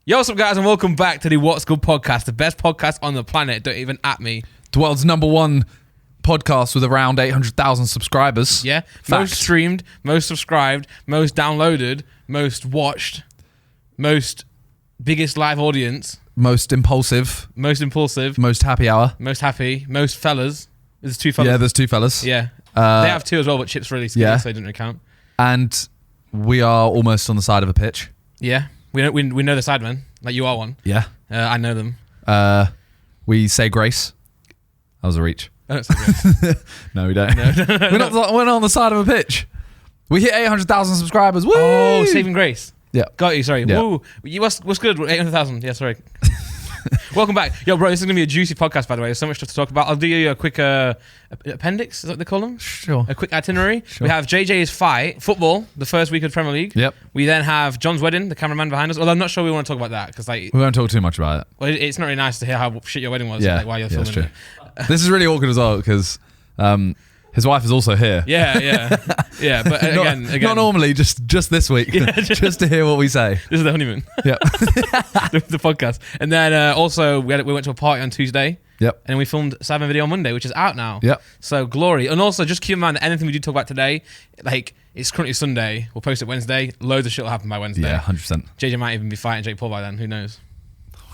Yo, what's up, guys, and welcome back to the What's Good podcast, the best podcast on the planet. Don't even at me. The world's #1 podcast with around 800,000 subscribers. Yeah. Fact. Most streamed, most subscribed, most downloaded, most watched, most biggest live audience. Most impulsive. Most impulsive. Most happy hour. Most happy. Most fellas. There's 2 fellas. Yeah, there's 2 fellas. Yeah. They have 2 as well, but Chip's really skinny, yeah. so they didn't count. And we are almost on the side of a pitch. Yeah. We know the sidemen. Like, you are one. Yeah. I know them. We say grace. That was a reach. I don't say grace. No, we don't. No. We're not on the side of a pitch. We hit 800,000 subscribers. Woo! Oh, saving grace. Yeah. Got you, sorry. Yeah. Woo. What's good? 800,000. Yeah, sorry. Welcome back. Yo, bro, this is going to be a juicy podcast, by the way. There's so much stuff to talk about. I'll do you a quick appendix, is that what they call them? Sure. A quick itinerary. Sure. We have JJ's fight, football, the first week of the Premier League. Yep. We then have John's wedding, the cameraman behind us. Although I'm not sure we want to talk about that, because like, We won't talk too much about it. well, it's not really nice to hear how shit your wedding was, Yeah. like, while you're that's filming true. it. This is really awkward as well because his wife is also here. Yeah. But again. Not normally, just this week. Yeah, just to hear what we say. This is the honeymoon. Yeah. the podcast. And then also, we went to a party on Tuesday. Yep. And we filmed a SIDEMEN video on Monday, which is out now. Yep. So glory. And also, just keep in mind that anything we do talk about today, like, it's currently Sunday. We'll post it Wednesday. Loads of shit will happen by Wednesday. Yeah, 100%. JJ might even be fighting Jake Paul by then. Who knows?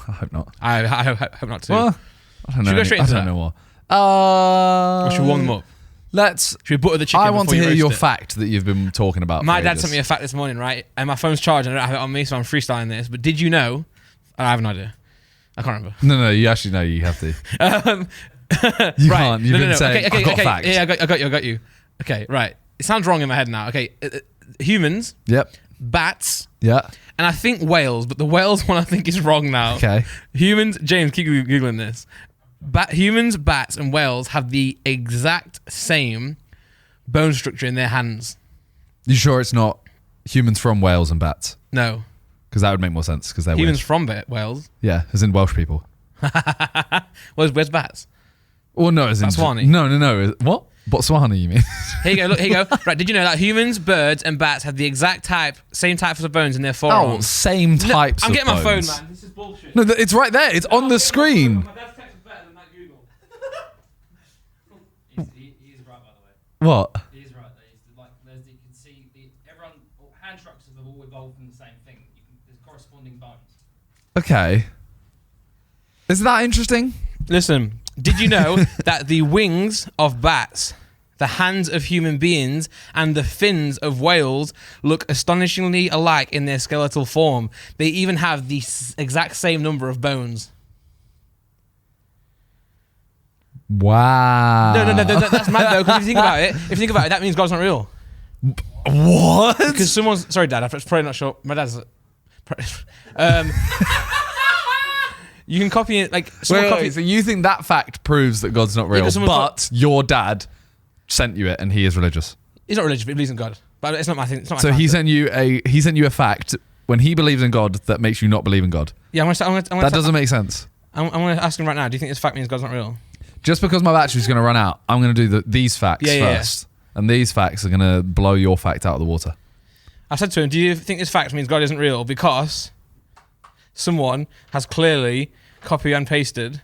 I hope not. I hope not too. Well, I don't know. Should we go straight into I don't that? know what. Or should we warm them up? Let's. Should we butter the chicken I want to before hear you your roast it? fact that you've been talking about. My for dad ages. sent me a fact this morning, right? And my phone's charged and I don't have it on me, so I'm freestyling this. But did you know? I have no idea. I can't remember. No, you actually know you have to. You Right. can't. You've been saying, okay, I've got facts. Yeah, I got you. Okay, right. It sounds wrong in my head now. Okay, humans, Yep. bats, Yeah. and I think whales, but the whales one I think is wrong now. Okay. Humans, James, keep Googling this. Humans, bats, and whales have the exact same bone structure in their hands. You sure it's not humans from Wales and bats? No. Because that would make more sense. Because they're Humans weird. from Wales. Yeah, as in Welsh people. Where's bats? Or no, as in Botswana. No. What? Botswana? You mean? Here you go. Look, here you go. Right? Did you know that humans, birds, and bats have the exact same types of bones in their forearms? Same types. I'm of getting my phone, bones. man. This is bullshit. No, it's right there. It's on the screen. My dad's text is better than that Google. He is right, by the way. What? He is right. You can see everyone hand structures have all evolved from the same thing. There's corresponding bones. Okay. Is that interesting? Listen, did you know that the wings of bats, the hands of human beings, and the fins of whales look astonishingly alike in their skeletal form? They even have the exact same number of bones. Wow. No, that's mad though, because if you think about it, that means God's not real. What? Because someone's... Sorry, Dad, I'm probably not sure. My dad's... you can copy it, like... Wait, so you think that fact proves that God's not real, because someone but your dad sent you it and he is religious. He's not religious, but he believes in God. But it's not my thing. It's not my So he factor. sent you a fact when he believes in God that makes you not believe in God. Yeah, I'm gonna That doesn't make sense. I'm going to ask him right now. Do you think this fact means God's not real? Just because my battery's going to run out, I'm going to do these facts first. And these facts are going to blow your fact out of the water. I said to him, do you think this fact means God isn't real? Because someone has clearly copy and pasted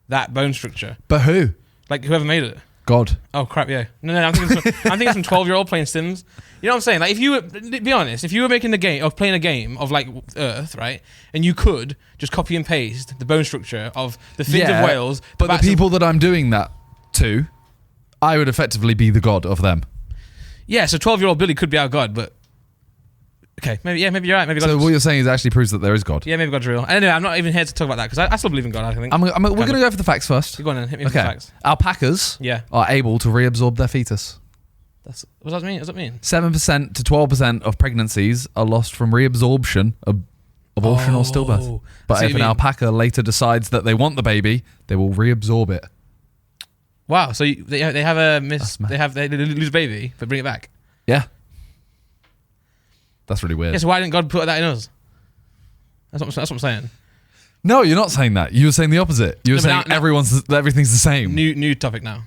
that bone structure. But who? Like whoever made it. God. Oh crap! Yeah. No. I'm thinking some 12-year-old playing Sims. You know what I'm saying? Like if you were, be honest, if you were making the game of playing a game of like Earth, right, and you could just copy and paste the bone structure of the fins of whales, but the people that I'm doing that to, I would effectively be the God of them. Yeah. So 12-year-old Billy could be our God, but okay, maybe you're right. Maybe. So what you're saying is actually proves that there is God. Yeah, maybe God's real. Anyway, I'm not even here to talk about that because I still believe in God. I think. We're going to go for the facts first. Go on then, hit me with the facts. Alpacas are able to reabsorb their fetus. What does that mean? 7% to 12% of pregnancies are lost from reabsorption, abortion or stillbirth. But if an alpaca later decides that they want the baby, they will reabsorb it. Wow, so they have they lose a baby but bring it back. Yeah. That's really weird. Yeah, so why didn't God put that in us? That's what I'm saying. No, you're not saying that. You were saying the opposite. You were saying everything's the same. New topic now.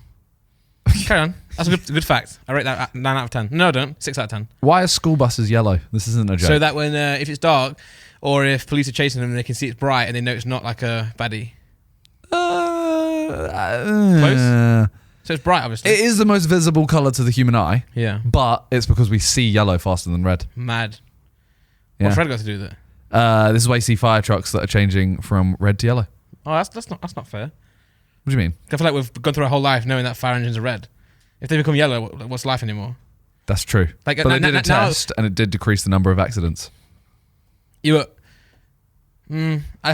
Carry on. That's a good fact. I rate that at 9 out of 10. No, I don't. 6 out of 10. Why are school buses yellow? This isn't a joke. So that when if it's dark, or if police are chasing them, they can see it's bright and they know it's not like a baddie. Close. So it's bright, obviously. It is the most visible color to the human eye. Yeah. But it's because we see yellow faster than red. Mad. Yeah. What's red got to do with it? This is why you see fire trucks that are changing from red to yellow. Oh, that's not fair. What do you mean? I feel like we've gone through our whole life knowing that fire engines are red. If they become yellow, what's life anymore? That's true. Like, but they did a test, and it did decrease the number of accidents. I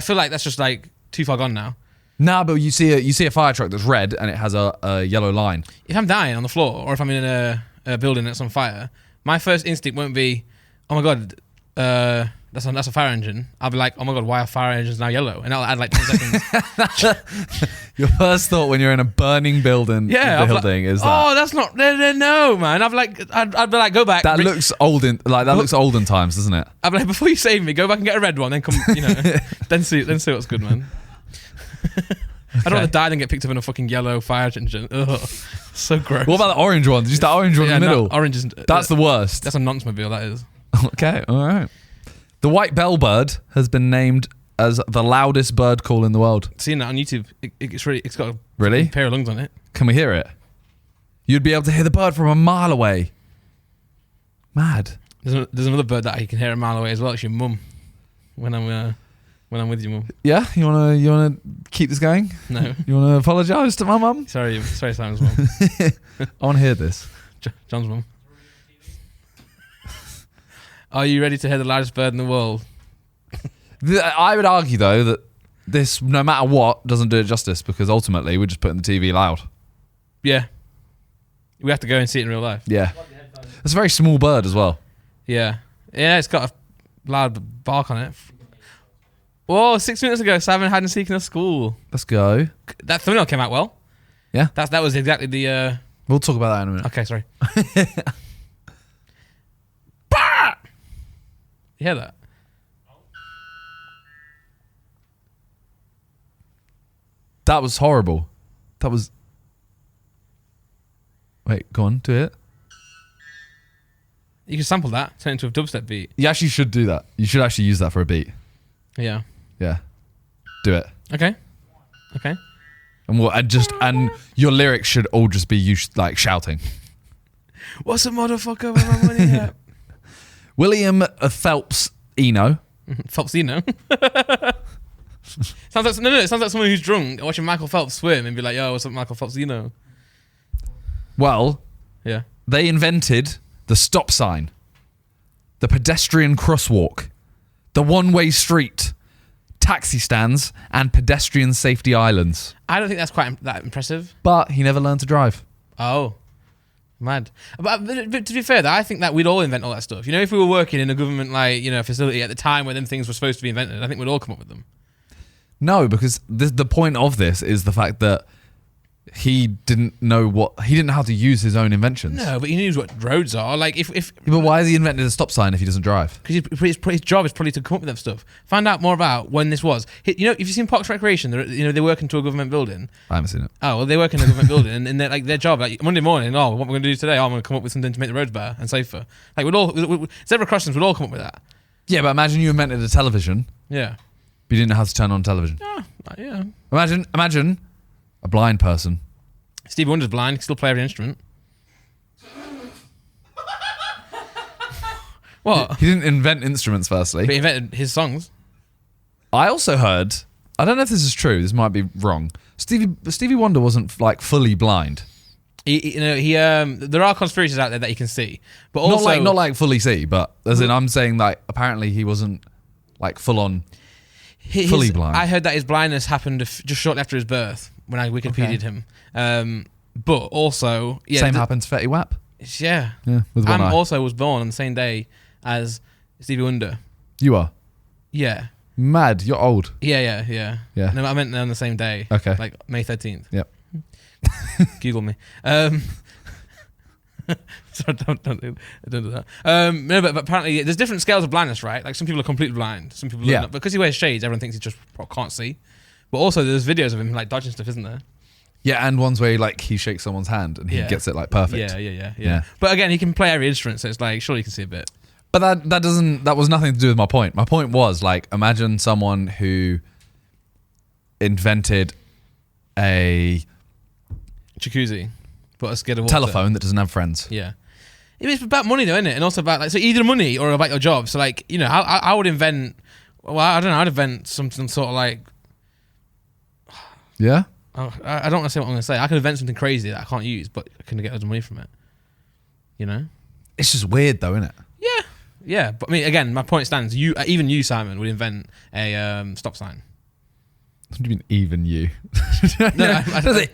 feel like that's just like too far gone now. Nah, but you see a fire truck that's red and it has a yellow line. If I'm dying on the floor, or if I'm in a building that's on fire, my first instinct won't be, oh my god, that's a fire engine. I'll be like, oh my god, why are fire engines now yellow? And I'll add like 10 seconds. Your first thought when you're in a burning building, is that. Oh, that's not. No, man. I'd be like, go back. That looks olden times, doesn't it? I'd be like, before you save me, go back and get a red one, then come, then see what's good, man. I don't want to die and get picked up in a fucking yellow fire engine. Ugh, so gross. What about the orange one? Just that orange one in the middle. No, orange is. That's the worst. That's a nonce-mobile. That is. Okay, all right. The white bellbird has been named as the loudest bird call in the world. Seeing that on YouTube, it's got a really pair of lungs on it. Can we hear it? You'd be able to hear the bird from a mile away. Mad. There's another bird that you can hear a mile away as well. It's your mum. When I'm with your mum. Yeah, you wanna keep this going? No. You wanna apologise to my mum? Sorry, Simon's mum. I wanna hear this. John's mum. Are you ready to hear the loudest bird in the world? I would argue though that this, no matter what, doesn't do it justice because ultimately we're just putting the TV loud. Yeah. We have to go and see it in real life. Yeah. It's a very small bird as well. Yeah. Yeah, it's got a loud bark on it. Whoa, 6 minutes ago, Simon hide and seek in a school. Let's go. That thumbnail came out well. Yeah. That was exactly the... We'll talk about that in a minute. Okay, sorry. You hear that? That was horrible. That was... Wait, go on, do it. You can sample that, turn it into a dubstep beat. You actually should do that. You should actually use that for a beat. Yeah. Yeah. Do it. Okay. And your lyrics should all just be you like shouting. What's a motherfucker with my money at? William Phelps Eno. Phelpsino. Sounds like it sounds like someone who's drunk watching Michael Phelps swim and be like, yo, what's up, Michael Phelpsino? Well, yeah. They invented the stop sign, the pedestrian crosswalk, the one-way street, taxi stands, and pedestrian safety islands. I don't think that's quite that impressive. But he never learned to drive. Oh. Mad. But to be fair, though, I think that we'd all invent all that stuff. If we were working in a government facility at the time where them things were supposed to be invented, I think we'd all come up with them. No, because the point of this is the fact that he didn't know how to use his own inventions. No, but he knows what roads are. Like but why has he invented a stop sign if he doesn't drive? Because his job is probably to come up with that stuff. Find out more about when this was. If you've seen Parks Recreation, they work into a government building. I haven't seen it. Oh well, they work in a government building, and their job, like Monday morning. Oh, what we're going to do today? Oh, I'm going to come up with something to make the roads better and safer. Like zebra crossings, we'd all come up with that. Yeah, but imagine you invented a television. Yeah. But you didn't know how to turn on television. Yeah. Imagine a blind person. Stevie Wonder's blind, he can still play every instrument. What? He didn't invent instruments, firstly. But he invented his songs. I also heard, I don't know if this is true, this might be wrong. Stevie Wonder wasn't like fully blind. There are conspiracies out there that he can see, but also not like fully see, but as in I'm saying like apparently he wasn't like full on fully blind. I heard that his blindness happened just shortly after his birth when I Wikipedia'd him. But also, same happened to Fetty Wap. Yeah. With one eye. Also was born on the same day as Stevie Wonder. You are? Yeah. Mad. You're old. Yeah. No, I meant on the same day. Okay. Like May 13th. Yep. Google me. Sorry, don't do that. No, but apparently there's different scales of blindness, right? Like some people are completely blind, some people are not. Because he wears shades, everyone thinks he just can't see. But also there's videos of him like dodging stuff, isn't there? Yeah, and ones where he shakes someone's hand and he gets it like perfect. Yeah. But again, he can play every instrument, so it's like surely you can see a bit. But that was nothing to do with my point. My point was imagine someone who invented a jacuzzi, but a skid of water. Telephone that doesn't have friends. Yeah. It's about money though, isn't it? And also about so either money or about your job. So I would invent. Well, I don't know. I'd invent something sort of Yeah. I don't want to say what I'm going to say. I could invent something crazy that I can't use, but I can get loads of money from it. It's just weird though, isn't it? Yeah. But I mean, again, my point stands. Even you, Simon, would invent a stop sign. What do you mean, even you? No,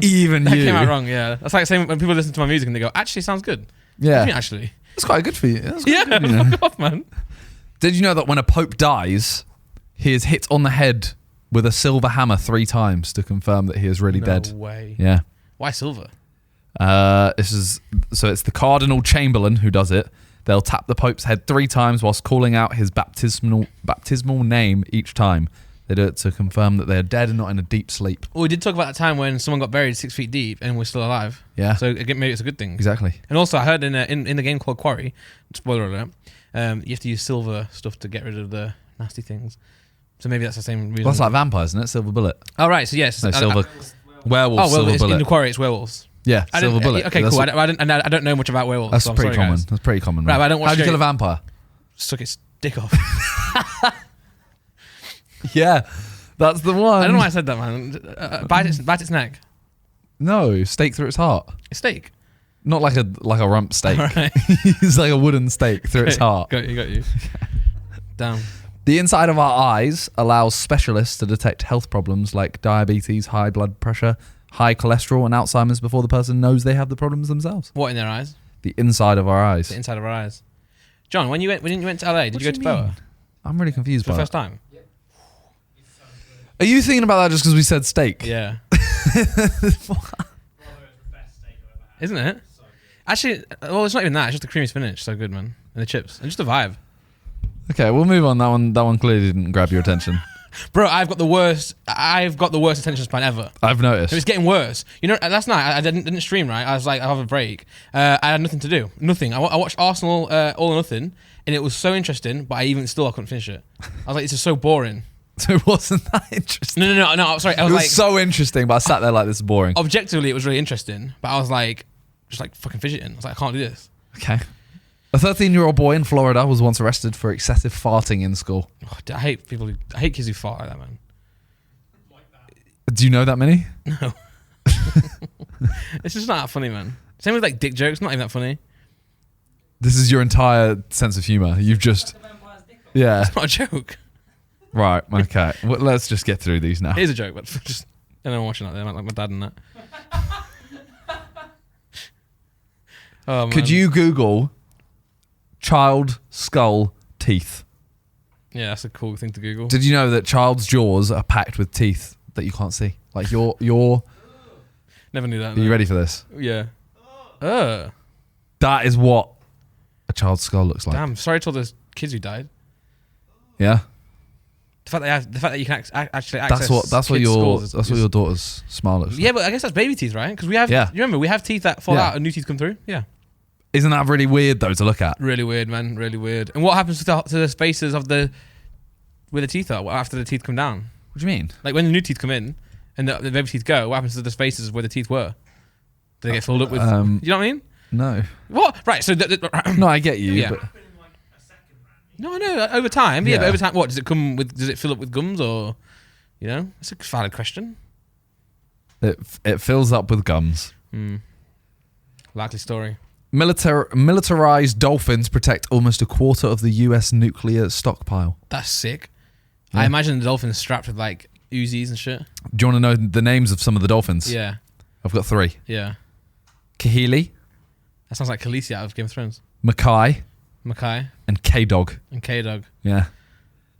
even that you. came out wrong. Yeah, that's like saying when people listen to my music and they go, "Actually, sounds good." Yeah. What do you mean, actually. That's quite good for you. Fuck off, man. Did you know that when a pope dies, he is hit on the head with a silver hammer 3 times to confirm that he is really dead? No way. Yeah. Why silver? It's the Cardinal Chamberlain who does it. They'll tap the Pope's head 3 times whilst calling out his baptismal name each time. They do it to confirm that they're dead and not in a deep sleep. Well, we did talk about that time when someone got buried 6 feet deep and we're still alive. Yeah. So again, maybe it's a good thing. Exactly. And also, I heard in the game called Quarry, spoiler alert, you have to use silver stuff to get rid of the nasty things. So maybe that's the same reason. Well, that's like vampires, isn't it? Silver bullet. Oh, right. So yes. No, silver. Werewolves, silver bullet. In the Quarry, it's werewolves. Yeah, silver bullet. Okay, cool. I don't know much about werewolves. That's so pretty common. Guys. That's pretty common. Right, but I don't watch. How'd you kill a vampire? Suck its dick off. Yeah, that's the one. I don't know why I said that, man. Bite its neck. No, stake through its heart. A steak. Not like a rump steak. Right. It's like a wooden stake through its heart. Got you. Damn. The inside of our eyes allows specialists to detect health problems like diabetes, high blood pressure, high cholesterol, and Alzheimer's before the person knows they have the problems themselves. What in their eyes? The inside of our eyes. The inside of our eyes. John, when you went to LA, did you go to Boa? I'm really confused For by the first time? Yep. It's so good. Are you thinking about that just because we said steak? Yeah. Bravo is the best steak I've ever had. Isn't it? So good. Actually, well, it's not even that. It's just the creamy spinach. So good, man. And the chips. And just the vibe. Okay, we'll move on. That one clearly didn't grab your attention. Bro, I've got the worst attention span ever. I've noticed. It's getting worse. Last night I didn't stream, right? I was like, I'll have a break. I had nothing to do. Nothing. I watched Arsenal All or Nothing, and it was so interesting, but I couldn't finish it. I was like, this is so boring. So it wasn't that interesting. No, sorry. I was It was like, so interesting, but I sat there like, this is boring. objectively, it was really interesting, but I was like, just like fucking fidgeting. I was like, I can't do this. Okay. A 13-year-old boy in Florida was once arrested for excessive farting in school. Oh, I hate kids who fart like that, man. Like that. Do you know that many? No. It's just not that funny, man. Same with like dick jokes, not even that funny. This is your entire sense of humor. You've just... The vampire's dick off. Yeah. It's not a joke. Right, okay. Well, let's just get through these now. It is a joke, but just anyone watching that, they might like my dad and that. Oh, man. Could you Google child skull teeth? Yeah, that's a cool thing to Google. Did you know that child's jaws are packed with teeth that you can't see? Like your Never knew that. Are you ready for this? Yeah. That is what a child's skull looks like. Damn. Sorry to all those kids who died. Yeah. The fact that you can actually access. That's what your daughter's smile looks like. Yeah, but I guess that's baby teeth, right? Because we have. Yeah. You remember we have teeth that fall Yeah. out and new teeth come through. Yeah. Isn't that really weird though to look at? Really weird, man. Really weird. And what happens to the spaces of where the teeth are after the teeth come down? What do you mean? Like when the new teeth come in and the baby teeth go, what happens to the spaces where the teeth were? Do they get filled up with? You know what I mean? No. What? Right. So. No, I get you. Yeah. But Happened in like a second, man. No, I know. Over time, yeah. Yeah. But over time, what does it come with? Does it fill up with gums or? It's a valid question. it fills up with gums. Likely story. Militarized dolphins protect almost a quarter of the US nuclear stockpile. That's sick. Yeah. I imagine the dolphins strapped with like Uzis and shit. Do you want to know the names of some of the dolphins? Yeah, I've got 3. yeah. Kahili, That sounds like Khaleesi out of Game of Thrones. Mackay, Mackay and K-Dog. and K-Dog. Yeah.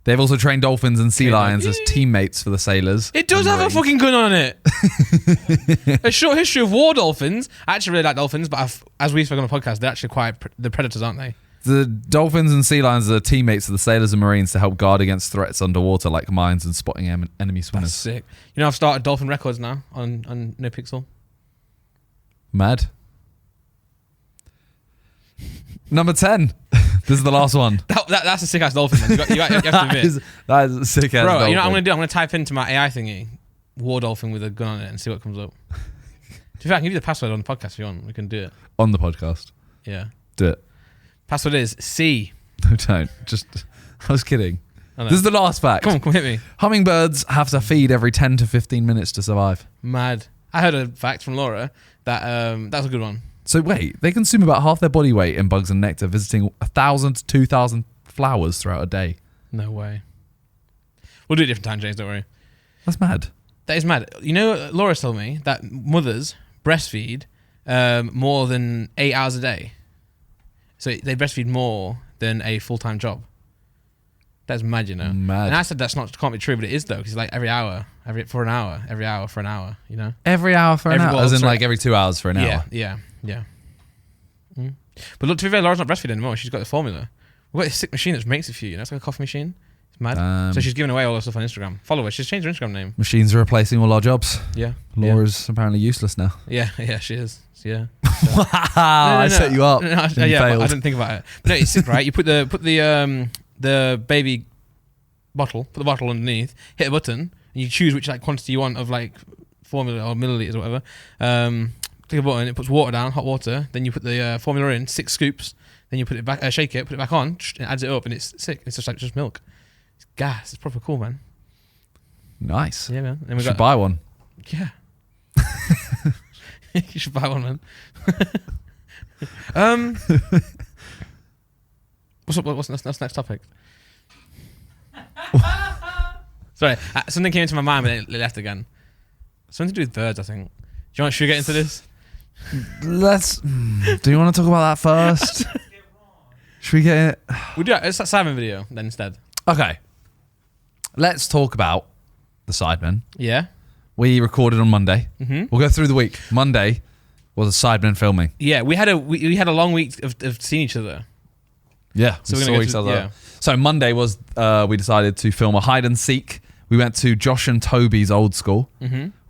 They've also trained dolphins and sea K-Dog. lions as teammates for the sailors. It does and have a Marines. fucking gun on it. A short history of war dolphins. I actually really like dolphins, but as we spoke on the podcast, they're actually quite the predators, aren't they? The dolphins and sea lions are teammates of the sailors and Marines to help guard against threats underwater like mines and spotting enemy That's swimmers. sick. I've started dolphin records now on NoPixel. Mad. Number 10. This is the last one. That's a sick ass dolphin, man. You have to admit. That is a sick ass Bro, dolphin. you know what I'm going to do? I'm going to type into my AI thingy, war dolphin with a gun on it, and see what comes up. To be fair, I can give you the password on the podcast if you want. We can do it. On the podcast. Yeah. Do it. Password is C. No, don't. Just, I was kidding. This is the last fact. Come on, hit me. Hummingbirds have to feed every 10 to 15 minutes to survive. Mad. I heard a fact from Laura that that's a good one. So wait, they consume about half their body weight in bugs and nectar, visiting 1,000 to 2,000 flowers throughout a day. No way. We'll do it different time, James, don't worry. That's mad. That is mad. You know, Laura told me that mothers breastfeed more than 8 hours a day. So they breastfeed more than a full-time job. That's mad, you know. Mad. And I said can't be true, but it is though, because like every hour for an hour, you know. Every hour for an hour? As in like every 2 hours for an hour? Yeah. Mm. But look, to be fair, Laura's not breastfeeding anymore. She's got the formula. We've got this sick machine that makes it for you. You know, it's like a coffee machine. It's mad. So she's giving away all her stuff on Instagram. Follow her. She's changed her Instagram name. Machines are replacing all our jobs. Yeah. Laura's apparently useless now. Yeah, she is. Yeah. Wow, I set you up. I didn't think about it. But no, it's sick, right? You put the baby bottle, put the bottle underneath, hit a button, and you choose which like quantity you want of like formula or milliliters or whatever. Click a button, it puts water down, hot water. Then you put the formula in, 6 scoops. Then you put it back, shake it, put it back on, and it adds it up, and it's sick. It's just milk. It's gas. It's proper cool, man. Nice. Yeah, man. And we should buy one. Yeah. You should buy one, man. What's up? What's next topic? Sorry, something came into my mind, but it left again. Something to do with birds, I think. Should we get into this? Let's. Do you want to talk about that first? Should we get it? We'll do it. It's that SIDEMEN video then instead. Okay. Let's talk about the SIDEMEN. Yeah. We recorded on Monday. Mm-hmm. We'll go through the week. Monday was a SIDEMEN filming. Yeah, we had a long week of seeing each other. Yeah, so we saw each other. Yeah. So Monday was we decided to film a hide and seek. We went to Josh and Toby's old school,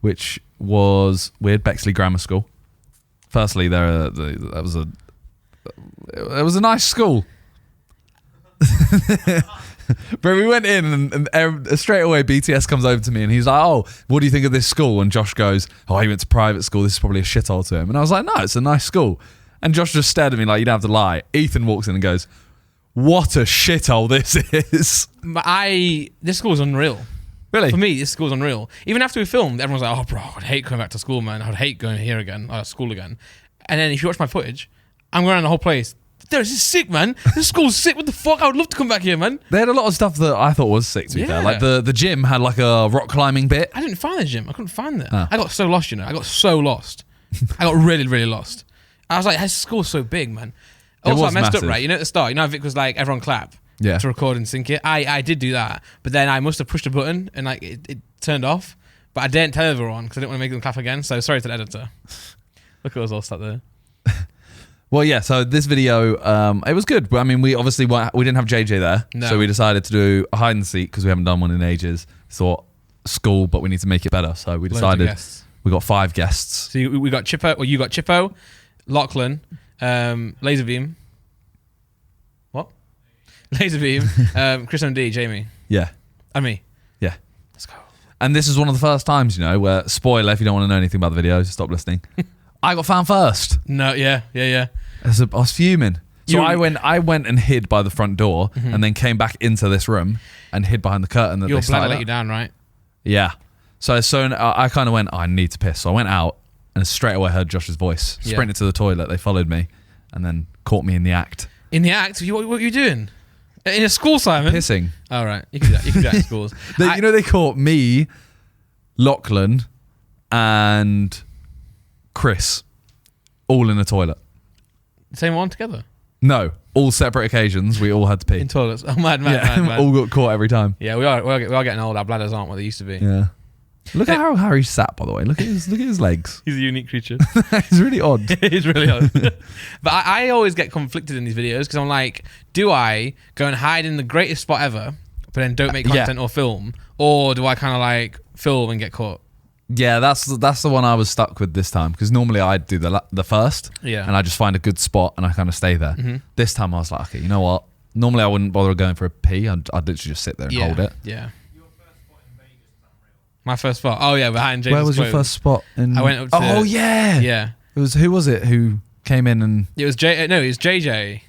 which was Weird Bexley Grammar School. Firstly, it was a nice school. But we went in and straight away BTS comes over to me and he's like, "Oh, what do you think of this school?" And Josh goes, "Oh, he went to private school. This is probably a shithole to him." And I was like, "No, it's a nice school." And Josh just stared at me like, "You don't have to lie." Ethan walks in and goes, "What a shithole this is." This school is unreal. Really? For me, this school is unreal. Even after we filmed, everyone's like, "Oh, bro, I'd hate coming back to school, man. I'd hate going here again, school again." And then if you watch my footage, I'm going around the whole place. This is sick, man. This school's sick. What the fuck? I would love to come back here, man. They had a lot of stuff that I thought was sick, to be fair. Like the gym had like a rock climbing bit. I didn't find the gym. I couldn't find it. I got so lost, you know. I got so lost. I got really, really lost. I was like, this school's so big, man. Also, I messed up, right? You know, at the start, you know how Vic was like, everyone clap to record and sync it? I did do that. But then I must have pushed a button and like it turned off. But I didn't tell everyone because I didn't want to make them clap again. So sorry to the editor. Look at us all sat there. Well, yeah, so this video, it was good. I mean, we obviously we didn't have JJ there. No. So we decided to do a hide and seek because we haven't done one in ages. Thought school, but we need to make it better. So we decided we got 5 guests. So we got Chippo, or you got Chippo, Lachlan, Laserbeam. What? Laserbeam, Chris MD, Jamie. Yeah. And me. Yeah. Let's go. And this is one of the first times, you know, where, spoiler, if you don't want to know anything about the videos, stop listening. I got found first. No, yeah. I was fuming. So I went and hid by the front door and then came back into this room and hid behind the curtain that Your they started bladder let you down, right? Yeah. So I kind of went, I need to piss. So I went out and straight away heard Josh's voice. Sprinted to the toilet. They followed me and then caught me in the act. In the act? What were you doing? In a school, Simon? Pissing. All right. You can do that. You can do that in schools. They caught me, Lachlan, and Chris all in a toilet. The same one together? No, all separate occasions. We all had to pee in toilets. Oh, mad. All got caught every time. Yeah, we are getting old. Our bladders aren't what they used to be. Yeah. Look at how Harry's sat, by the way. Look at his legs. He's a unique creature. He's really odd. He's really odd. But I always get conflicted in these videos because I'm like, do I go and hide in the greatest spot ever, but then don't make content or film, or do I kind of like film and get caught? Yeah, that's the one I was stuck with this time, because normally I'd do the first, Yeah. and I just find a good spot and I kind of stay there. This time I was like, okay, you know what? Normally I wouldn't bother going for a pee. I'd literally just sit there and hold it. Yeah. Your first spot in Vegas was unreal. My first spot. Oh yeah, behind James. Where was your first spot? I went up to. Oh yeah. Yeah. Who was it who came in and? It was it was JJ.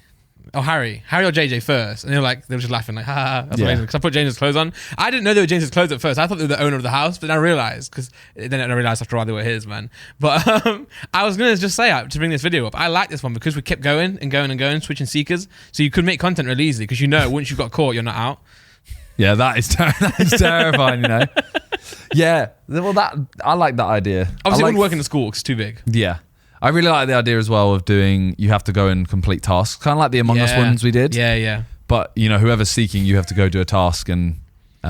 Oh, Harry or JJ first, and they were just laughing like, ha ha, that's Yeah. amazing. Because I put James's clothes on. I didn't know they were James's clothes at first. I thought they were the owner of the house, but then I realized after all they were his, man. But I was gonna just say to bring this video up, I like this one because we kept going and going and going, switching seekers, so you could make content really easily because once you got caught, you're not out. Yeah, that is terrifying, you know. Yeah, well, I like that idea. Obviously, it wouldn't work in the school because it's too big. Yeah. I really like the idea as well of you have to go and complete tasks, kind of like the Among Us ones we did. Yeah, yeah. But, whoever's seeking, you have to go do a task and, you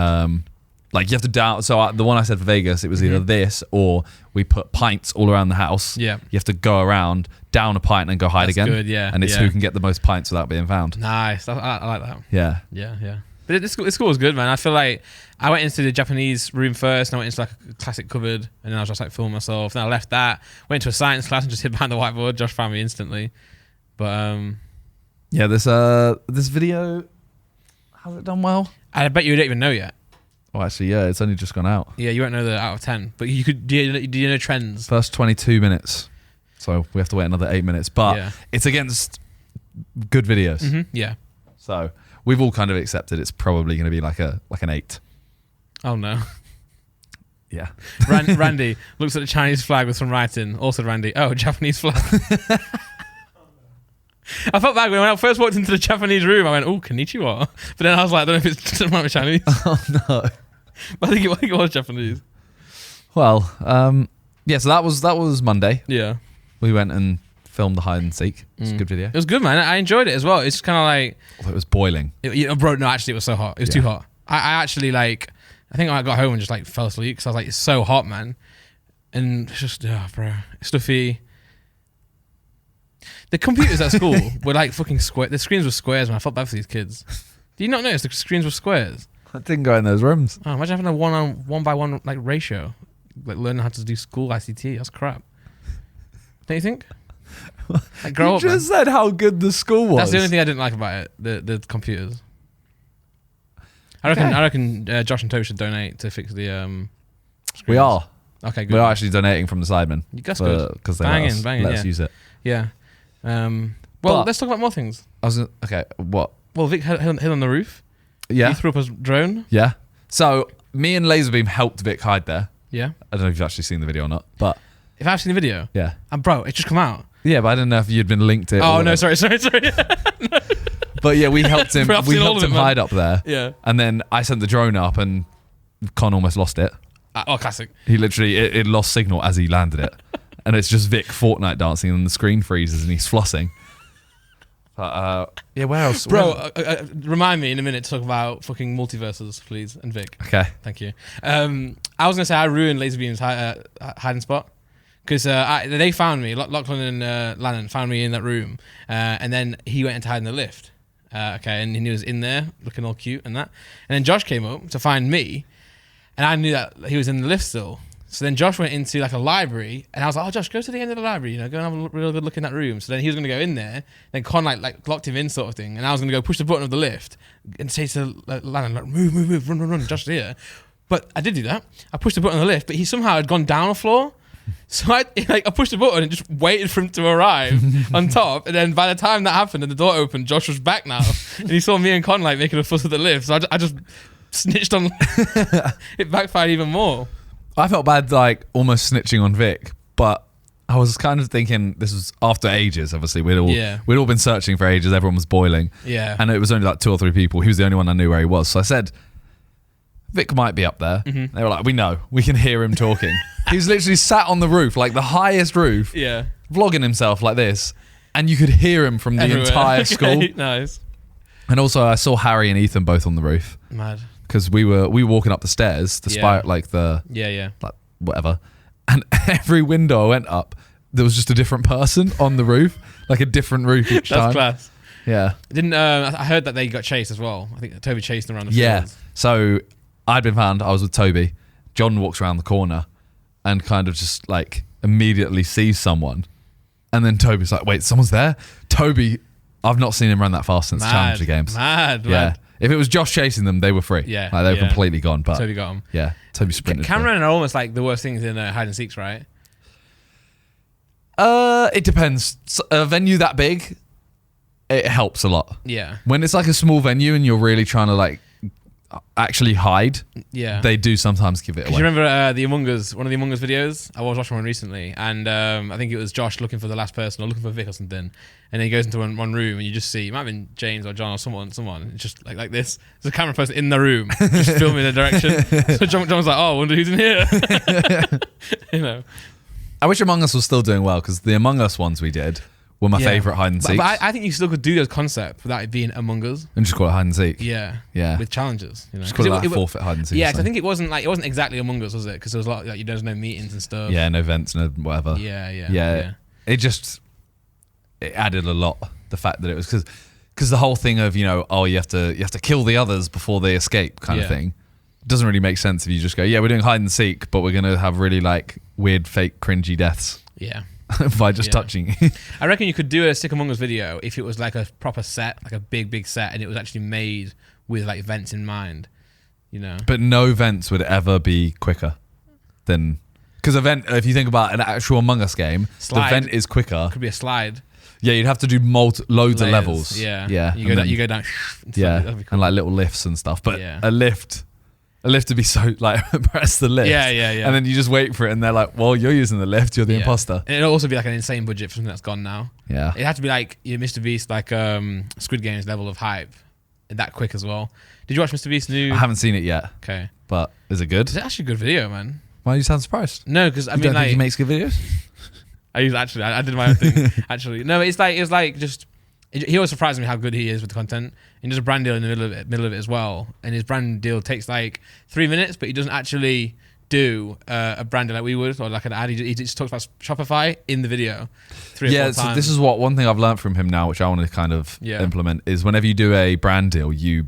have to down. So the one I said for Vegas, it was either this or we put pints all around the house. Yeah. You have to go around, down a pint and go hide That's again. good, yeah. And it's who can get the most pints without being found. Nice. I like that. Yeah. Yeah, yeah. But this school was good, man. I feel like I went into the Japanese room first, and I went into like a classic cupboard, and then I was just like filming myself. Then I left that, went to a science class and just hid behind the whiteboard. Josh found me instantly. But yeah, this video, has it done well? I bet you don't even know yet. Oh, actually, yeah, it's only just gone out. Yeah, you won't know the out of 10, but you could. Do you know trends? First 22 minutes, so we have to wait another 8 minutes. But Yeah. it's against good videos, Yeah. so we've all kind of accepted it's probably going to be like an 8. Oh no. Yeah. Randy looks at the Chinese flag with some writing. Also, Randy. Oh, Japanese flag. I felt bad when I first walked into the Japanese room. I went, "Oh, konnichiwa," but then I was like, "I don't know if it might be Chinese." Oh no. But I think it was Japanese. Well, yeah. So that was Monday. Yeah. We went and filmed the hide and seek. It's a good video. It was good, man. I enjoyed it as well. It's kind of like, Although it was boiling. bro. No, actually, it was so hot. It was too hot. I actually I think I got home and just like fell asleep because I was like, it's so hot, man. And it's just, bro, stuffy. The computers at school were like fucking square. The screens were squares, man. I felt bad for these kids. Do you not notice the screens were squares? I didn't go in those rooms. Oh, imagine having a one by one like ratio, like learning how to do school ICT. That's crap. Don't you think? Like, grow You up, just man. said how good the school was. That's the only thing I didn't like about it. The computers. I reckon Josh and Toby should donate to fix the screens. We are. Okay, good. We are actually donating from the SIDEMEN. That's good. Because they Banging, let us use it. Yeah. Well, But- let's talk about more things. Okay, what? Well, Vic hid on the roof. Yeah. He threw up his drone. Yeah. So me and Laserbeam helped Vic hide there. Yeah. I don't know if you've actually seen the video or not, but If I've seen the video, yeah. and bro, it's just come out. Yeah, but I didn't know if you'd been linked to it. Oh or no, whatever. sorry. But yeah, we helped him. Bro, I've We seen all helped of him it, man. hide up there. Yeah. And then I sent the drone up, and Con almost lost it. Classic. He literally it lost signal as he landed it, and it's just Vic Fortnite dancing, and the screen freezes, and he's flossing. But yeah, where else, Bro, remind me in a minute to talk about fucking multiverses, please, and Vic. Okay. Thank you. I was gonna say I ruined Laserbeam's hiding spot because they found me. Lachlan and Lannon found me in that room, and then he went into hide in the lift. Okay, and he was in there looking all cute and that. And then Josh came up to find me, and I knew that he was in the lift still. So then Josh went into like a library, and I was like, "Oh, Josh, go to the end of the library, go and have a real good look in that room." So then he was going to go in there. Then Con like locked him in, sort of thing, and I was going to go push the button of the lift and say to Lannon, like, "Move, run, Josh is here." But I did do that. I pushed the button on the lift, but he somehow had gone down a floor. So I pushed the button and just waited for him to arrive on top. And then by the time that happened and the door opened, Josh was back now, and he saw me and Con making a fuss at the lift. So I just snitched on. It backfired even more. I felt bad, almost snitching on Vic, but I was kind of thinking this was after ages. Obviously, we'd all been searching for ages. Everyone was boiling, Yeah. and it was only like 2 or 3 people. He was the only one I knew where he was. So I said, Vic might be up there. Mm-hmm. They were like, we know, we can hear him talking. He was literally sat on the roof, like the highest roof, Yeah. vlogging himself like this, and you could hear him from the Everywhere. entire Okay, school. Nice. And also, I saw Harry and Ethan both on the roof Mad. because we were walking up the stairs, despite Yeah. whatever, and every window I went up, there was just a different person on the roof, like a different roof each time. That's class. Yeah. Didn't I heard that they got chased as well. I think Toby chased them around the Yeah. fields. So I'd been found. I was with Toby. John walks around the corner, and kind of just like immediately sees someone. And then Toby's like, wait, someone's there? Toby, I've not seen him run that fast since Challenger games. Mad. If it was Josh chasing them, they were free. Yeah. Like, they were completely gone. But Toby got them. Yeah. Toby sprinted. Cameron are almost like the worst things in hide and seeks, right? It depends. A venue that big, it helps a lot. Yeah. When it's like a small venue and you're really trying to like actually hide, they do sometimes give it away. Do you remember one of the Among Us videos? I was watching one recently, and I think it was Josh looking for the last person or looking for Vic or something, and then he goes into one room and you just see, it might have been James or John or someone, it's just like this. There's a camera person in the room, just filming the direction. So John was like, oh, I wonder who's in here. You know. I wish Among Us was still doing well, because the Among Us ones we did were my favourite hide and seeks. But I think you still could do those concepts without it being Among Us. And just call it hide and seek. Yeah. Yeah. With challenges. You know? Just call it like forfeit hide and seek. Yeah, because I think it wasn't exactly Among Us, was it? Because there was a lot, like, there's no meetings and stuff. Yeah, no events, no whatever. Yeah. It added a lot. The fact that it was because the whole thing of, you know, oh, you have to kill the others before they escape kind of thing. It doesn't really make sense if you just go, yeah, we're doing hide and seek, but we're gonna have really like weird, fake, cringy deaths. Yeah. By just touching. I reckon you could do a Sick Among Us video if it was like a proper set, like a big set, and it was actually made with like vents in mind, you know. But no vents would ever be quicker than, because if you think about an actual Among Us game, the vent is quicker. Could be a slide. Yeah, you'd have to do loads of levels. Yeah. You go down. Yeah, cool. and like little lifts and stuff. But a lift to be so like press the lift. Yeah. And then you just wait for it, and they're like, "Well, you're using the lift. You're the imposter." And it'll also be like an insane budget for something that's gone now. Yeah, it had to be like Mr. Beast, like Squid Game's level of hype, that quick as well. Did you watch Mr. Beast's new? I haven't seen it yet. Okay, but is it good? It's actually a good video, man. Why do you sound surprised? No, because I mean, don't think he makes good videos. I did my own thing. Actually, no, it's like just. He always surprises me how good he is with the content. And there's a brand deal in the middle of it as well. And his brand deal takes like 3 minutes, but he doesn't actually do a brand deal like we would, or like an ad. He just talks about Shopify in the video 3 or 4 times. So this is one thing I've learned from him now, which I want to kind of implement, is whenever you do a brand deal, you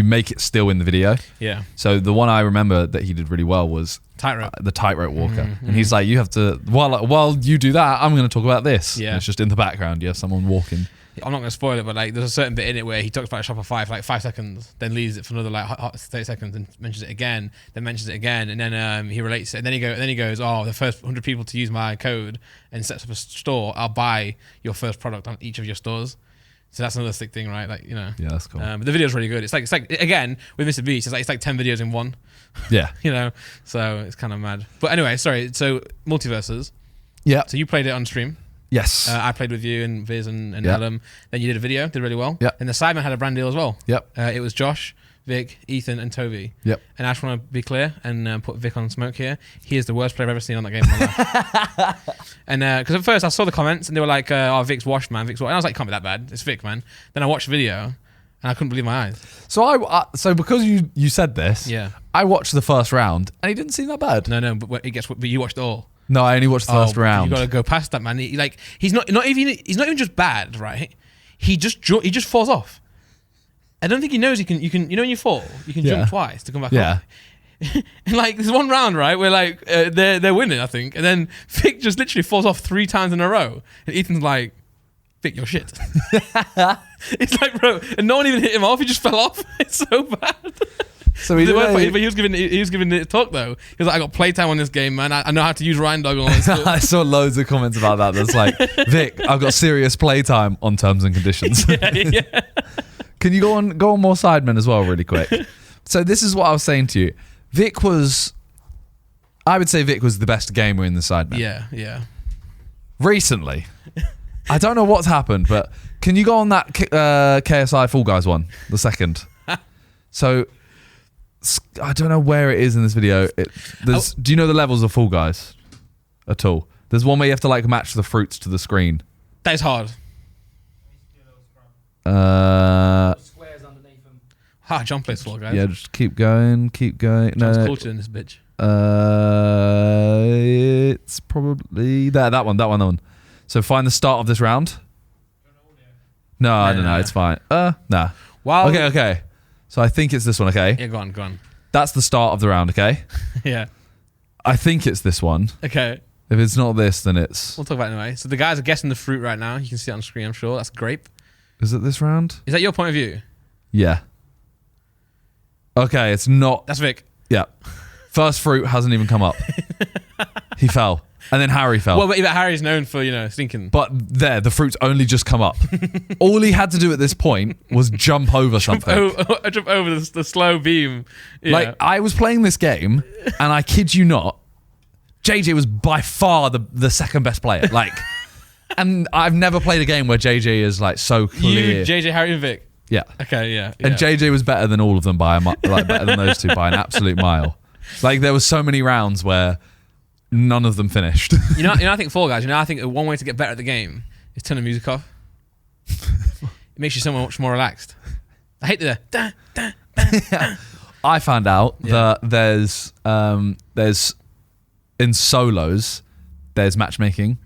make it still in the video. Yeah. So the one I remember that he did really well was the tightrope walker. And he's like, you have to, while you do that, I'm going to talk about this. Yeah. And it's just in the background. You have someone walking. I'm not going to spoil it, but like there's a certain bit in it where he talks about Shopify for like 5 seconds, then leaves it for another like 30 seconds and mentions it again, then mentions it again, and then he relates it, and then he goes, oh, the first 100 people to use my code and sets up a store, I'll buy your first product on each of your stores. So that's another sick thing, right? Like, you know. Yeah, that's cool. But the video's really good. It's like again with Mr. Beast, it's like 10 videos in one. Yeah. You know, so it's kind of mad. But anyway, sorry. So Multiverses. Yeah. So you played it on stream. Yes. I played with you and Viz and Adam. Then you did a video, did really well. Yep. And the SIDEMEN had a brand deal as well. Yep. It was Josh, Vic, Ethan, and Toby. Yep. And I just want to be clear and put Vic on smoke here. He is the worst player I've ever seen on that game in my life. And because at first I saw the comments and they were like, "Oh, Vic's washed, man. Vic's washed." And I was like, "Can't be that bad. It's Vic, man." Then I watched the video and I couldn't believe my eyes. So because you said this, I watched the first round and he didn't seem that bad. No, but you watched it all. No, I only watched the first round. You got to go past that, man. He's not even just bad, right? He just falls off. I don't think he knows you can. You know when you fall, you can jump twice to come back up. And like there's one round, right, where like they're winning, I think, and then Vic just literally falls off 3 times in a row, and Ethan's like, "Vic, you're shit." It's like, bro, and no one even hit him off. He just fell off. It's so bad. So he was giving the talk though. He was like, "I got playtime on this game, man. I know how to use Ryan Dog and all this stuff." I saw loads of comments about that. That's like, "Vic, I've got serious playtime on terms and conditions." Yeah. Can you go on more SIDEMEN as well, really quick? So this is what I was saying to you. I would say Vic was the best gamer in the SIDEMEN. Yeah. Recently, I don't know what's happened, but can you go on that KSI Fall Guys one, the second? So. I don't know where it is in this video. Do you know the levels of Fall Guys at all? There's one where you have to like match the fruits to the screen. That is hard. Squares underneath them. John plays Fall Guys. Yeah, just keep going. John's culture in this bitch. It's probably that one. So find the start of this round. No, I don't know. It's fine. Nah. Wow. Okay. So I think it's this one, okay? Yeah, go on. That's the start of the round, okay? Yeah. I think it's this one. Okay. If it's not this, then it's... We'll talk about it anyway. So the guys are guessing the fruit right now. You can see it on screen, I'm sure. That's grape. Is it this round? Is that your point of view? Yeah. Okay, it's not... That's Vic. Yeah. First fruit hasn't even come up. He fell. And then Harry fell. Well, but Harry's known for, stinking. But the fruit's only just come up. All he had to do at this point was jump over something. Jump over the slow beam. Yeah. Like, I was playing this game, and I kid you not, JJ was by far the second best player. Like, and I've never played a game where JJ is like so clear. You, JJ, Harry, and Vic. Yeah. Okay, yeah. And JJ was better than all of them by better than those two by an absolute mile. Like, there were so many rounds where none of them finished. I think Fall Guys. I think one way to get better at the game is turn the music off. It makes you so much more relaxed. I hate the da, da, da, da. I found out that there's in solos there's matchmaking,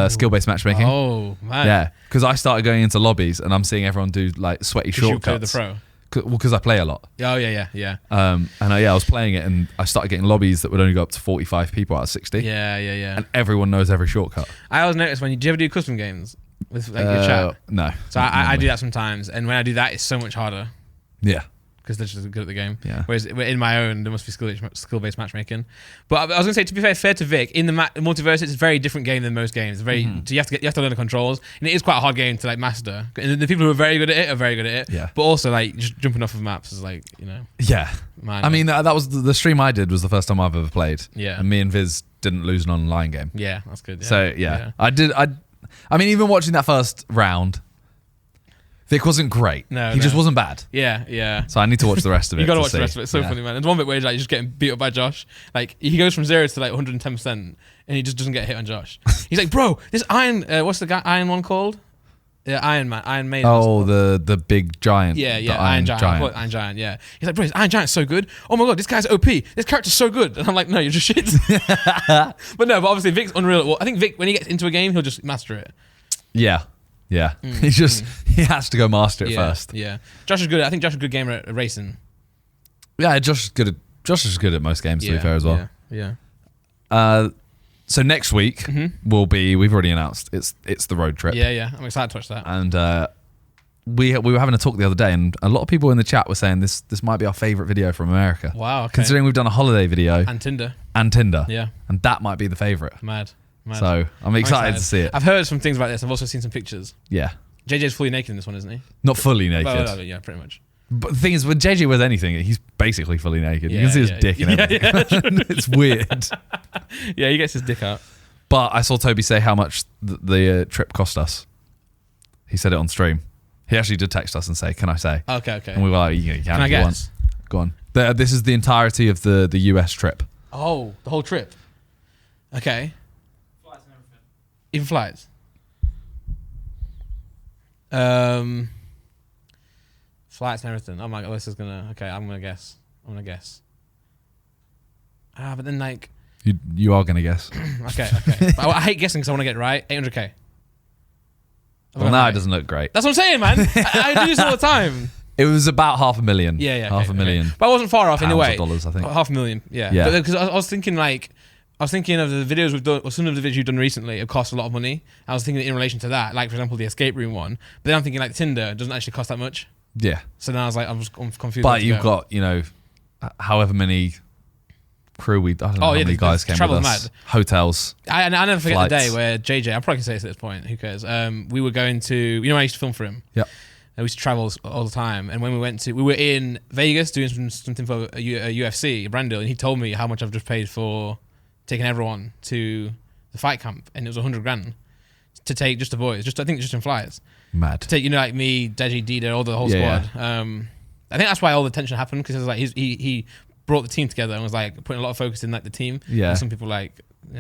skill-based matchmaking. Oh man. Yeah, because I started going into lobbies and I'm seeing everyone do like sweaty shortcuts. The pro. Because I play a lot. Oh yeah. I was playing it and I started getting lobbies that would only go up to 45 people out of 60. Yeah. And everyone knows every shortcut. I always notice do you ever do custom games with like your chat? No. So I do that sometimes, and when I do that, it's so much harder. Yeah. Because they're just good at the game. Yeah. Whereas in my own, there must be skill-based matchmaking. But I was going to say, to be fair to Vic, in the multiverse, it's a very different game than most games. So you have to learn the controls, and it is quite a hard game to like master. And the people who are very good at it are very good at it. Yeah. But also like just jumping off of maps is like Yeah. Man, I mean that was the stream I did was the first time I've ever played. Yeah. And me and Viz didn't lose an online game. Yeah, that's good. Yeah. So yeah. I mean, even watching that first round, Vic wasn't great. No, he just wasn't bad. Yeah. So I need to watch the rest of it. You got to watch the rest of it. It's so funny, man. There's one bit where he's like just getting beat up by Josh. Like he goes from 0 to like 110%, and he just doesn't get hit on Josh. He's like, bro, this Iron. What's the Iron one called? Yeah, Iron Man, Iron Maiden. Oh, the big giant. Yeah, the Iron Giant. I call it Iron Giant. Yeah. He's like, bro, this Iron Giant's so good. Oh my god, this guy's OP. This character's so good. And I'm like, no, you're just shit. But obviously Vic's unreal. Well, I think Vic, when he gets into a game, he'll just master it. Yeah. He has to go master it first. Yeah. Josh is good. I think Josh is a good gamer at racing. Yeah, Josh is good at most games, to be fair as well. Yeah. So next week will be, we've already announced, it's the road trip. Yeah. I'm excited to watch that. And we were having a talk the other day, and a lot of people in the chat were saying this might be our favourite video from America. Wow, okay. Considering we've done a holiday video. And Tinder. Yeah. And that might be the favourite. Mad. So I'm excited to see it. I've heard some things about this. I've also seen some pictures. Yeah. JJ's fully naked in this one, isn't he? Not fully naked. Well, yeah, pretty much. But the thing is, when JJ wears anything, he's basically fully naked. You can see his dick and everything. Yeah. It's weird. Yeah, he gets his dick out. But I saw Toby say how much the trip cost us. He said it on stream. He actually did text us and say, "Can I say?" Okay. And we were like, "You can I guess?" Go on. This is the entirety of the US trip. Oh, the whole trip. Okay. Flights and everything. Even flights. Flights and everything. Oh my god, this is gonna. Okay, I'm gonna guess. But then like. You are gonna guess. Okay. But I hate guessing because I want to get it right. 800k. Well, now it doesn't look great. That's what I'm saying, man. I do this all the time. It was about $500,000. Yeah. $500,000. Okay. But I wasn't far off in a way. Dollars, I think. $500,000. Yeah. Because I was thinking of the videos we've done, or some of the videos you've done recently have cost a lot of money. I was thinking in relation to that, like for example the escape room one. But then I'm thinking like Tinder doesn't actually cost that much. Yeah. So now I was like, I'm confused. But you've got, however many crew I don't know how many guys came with us. Mad. Hotels. I never forget flights. the day where JJ, I'm probably going to say this at this point, who cares? We were going to, I used to film for him. Yeah. We used to travel all the time. And when we were in Vegas doing something for a UFC, a brand deal, and he told me how much I've just paid for taking everyone to the fight camp. And it was $100,000 to take just the boys, I think just in flights. Mad. To take, like me, Deji, Dida, all the whole squad. I think that's why all the tension happened, because it was like he brought the team together and was like putting a lot of focus in like the team. Yeah. And some people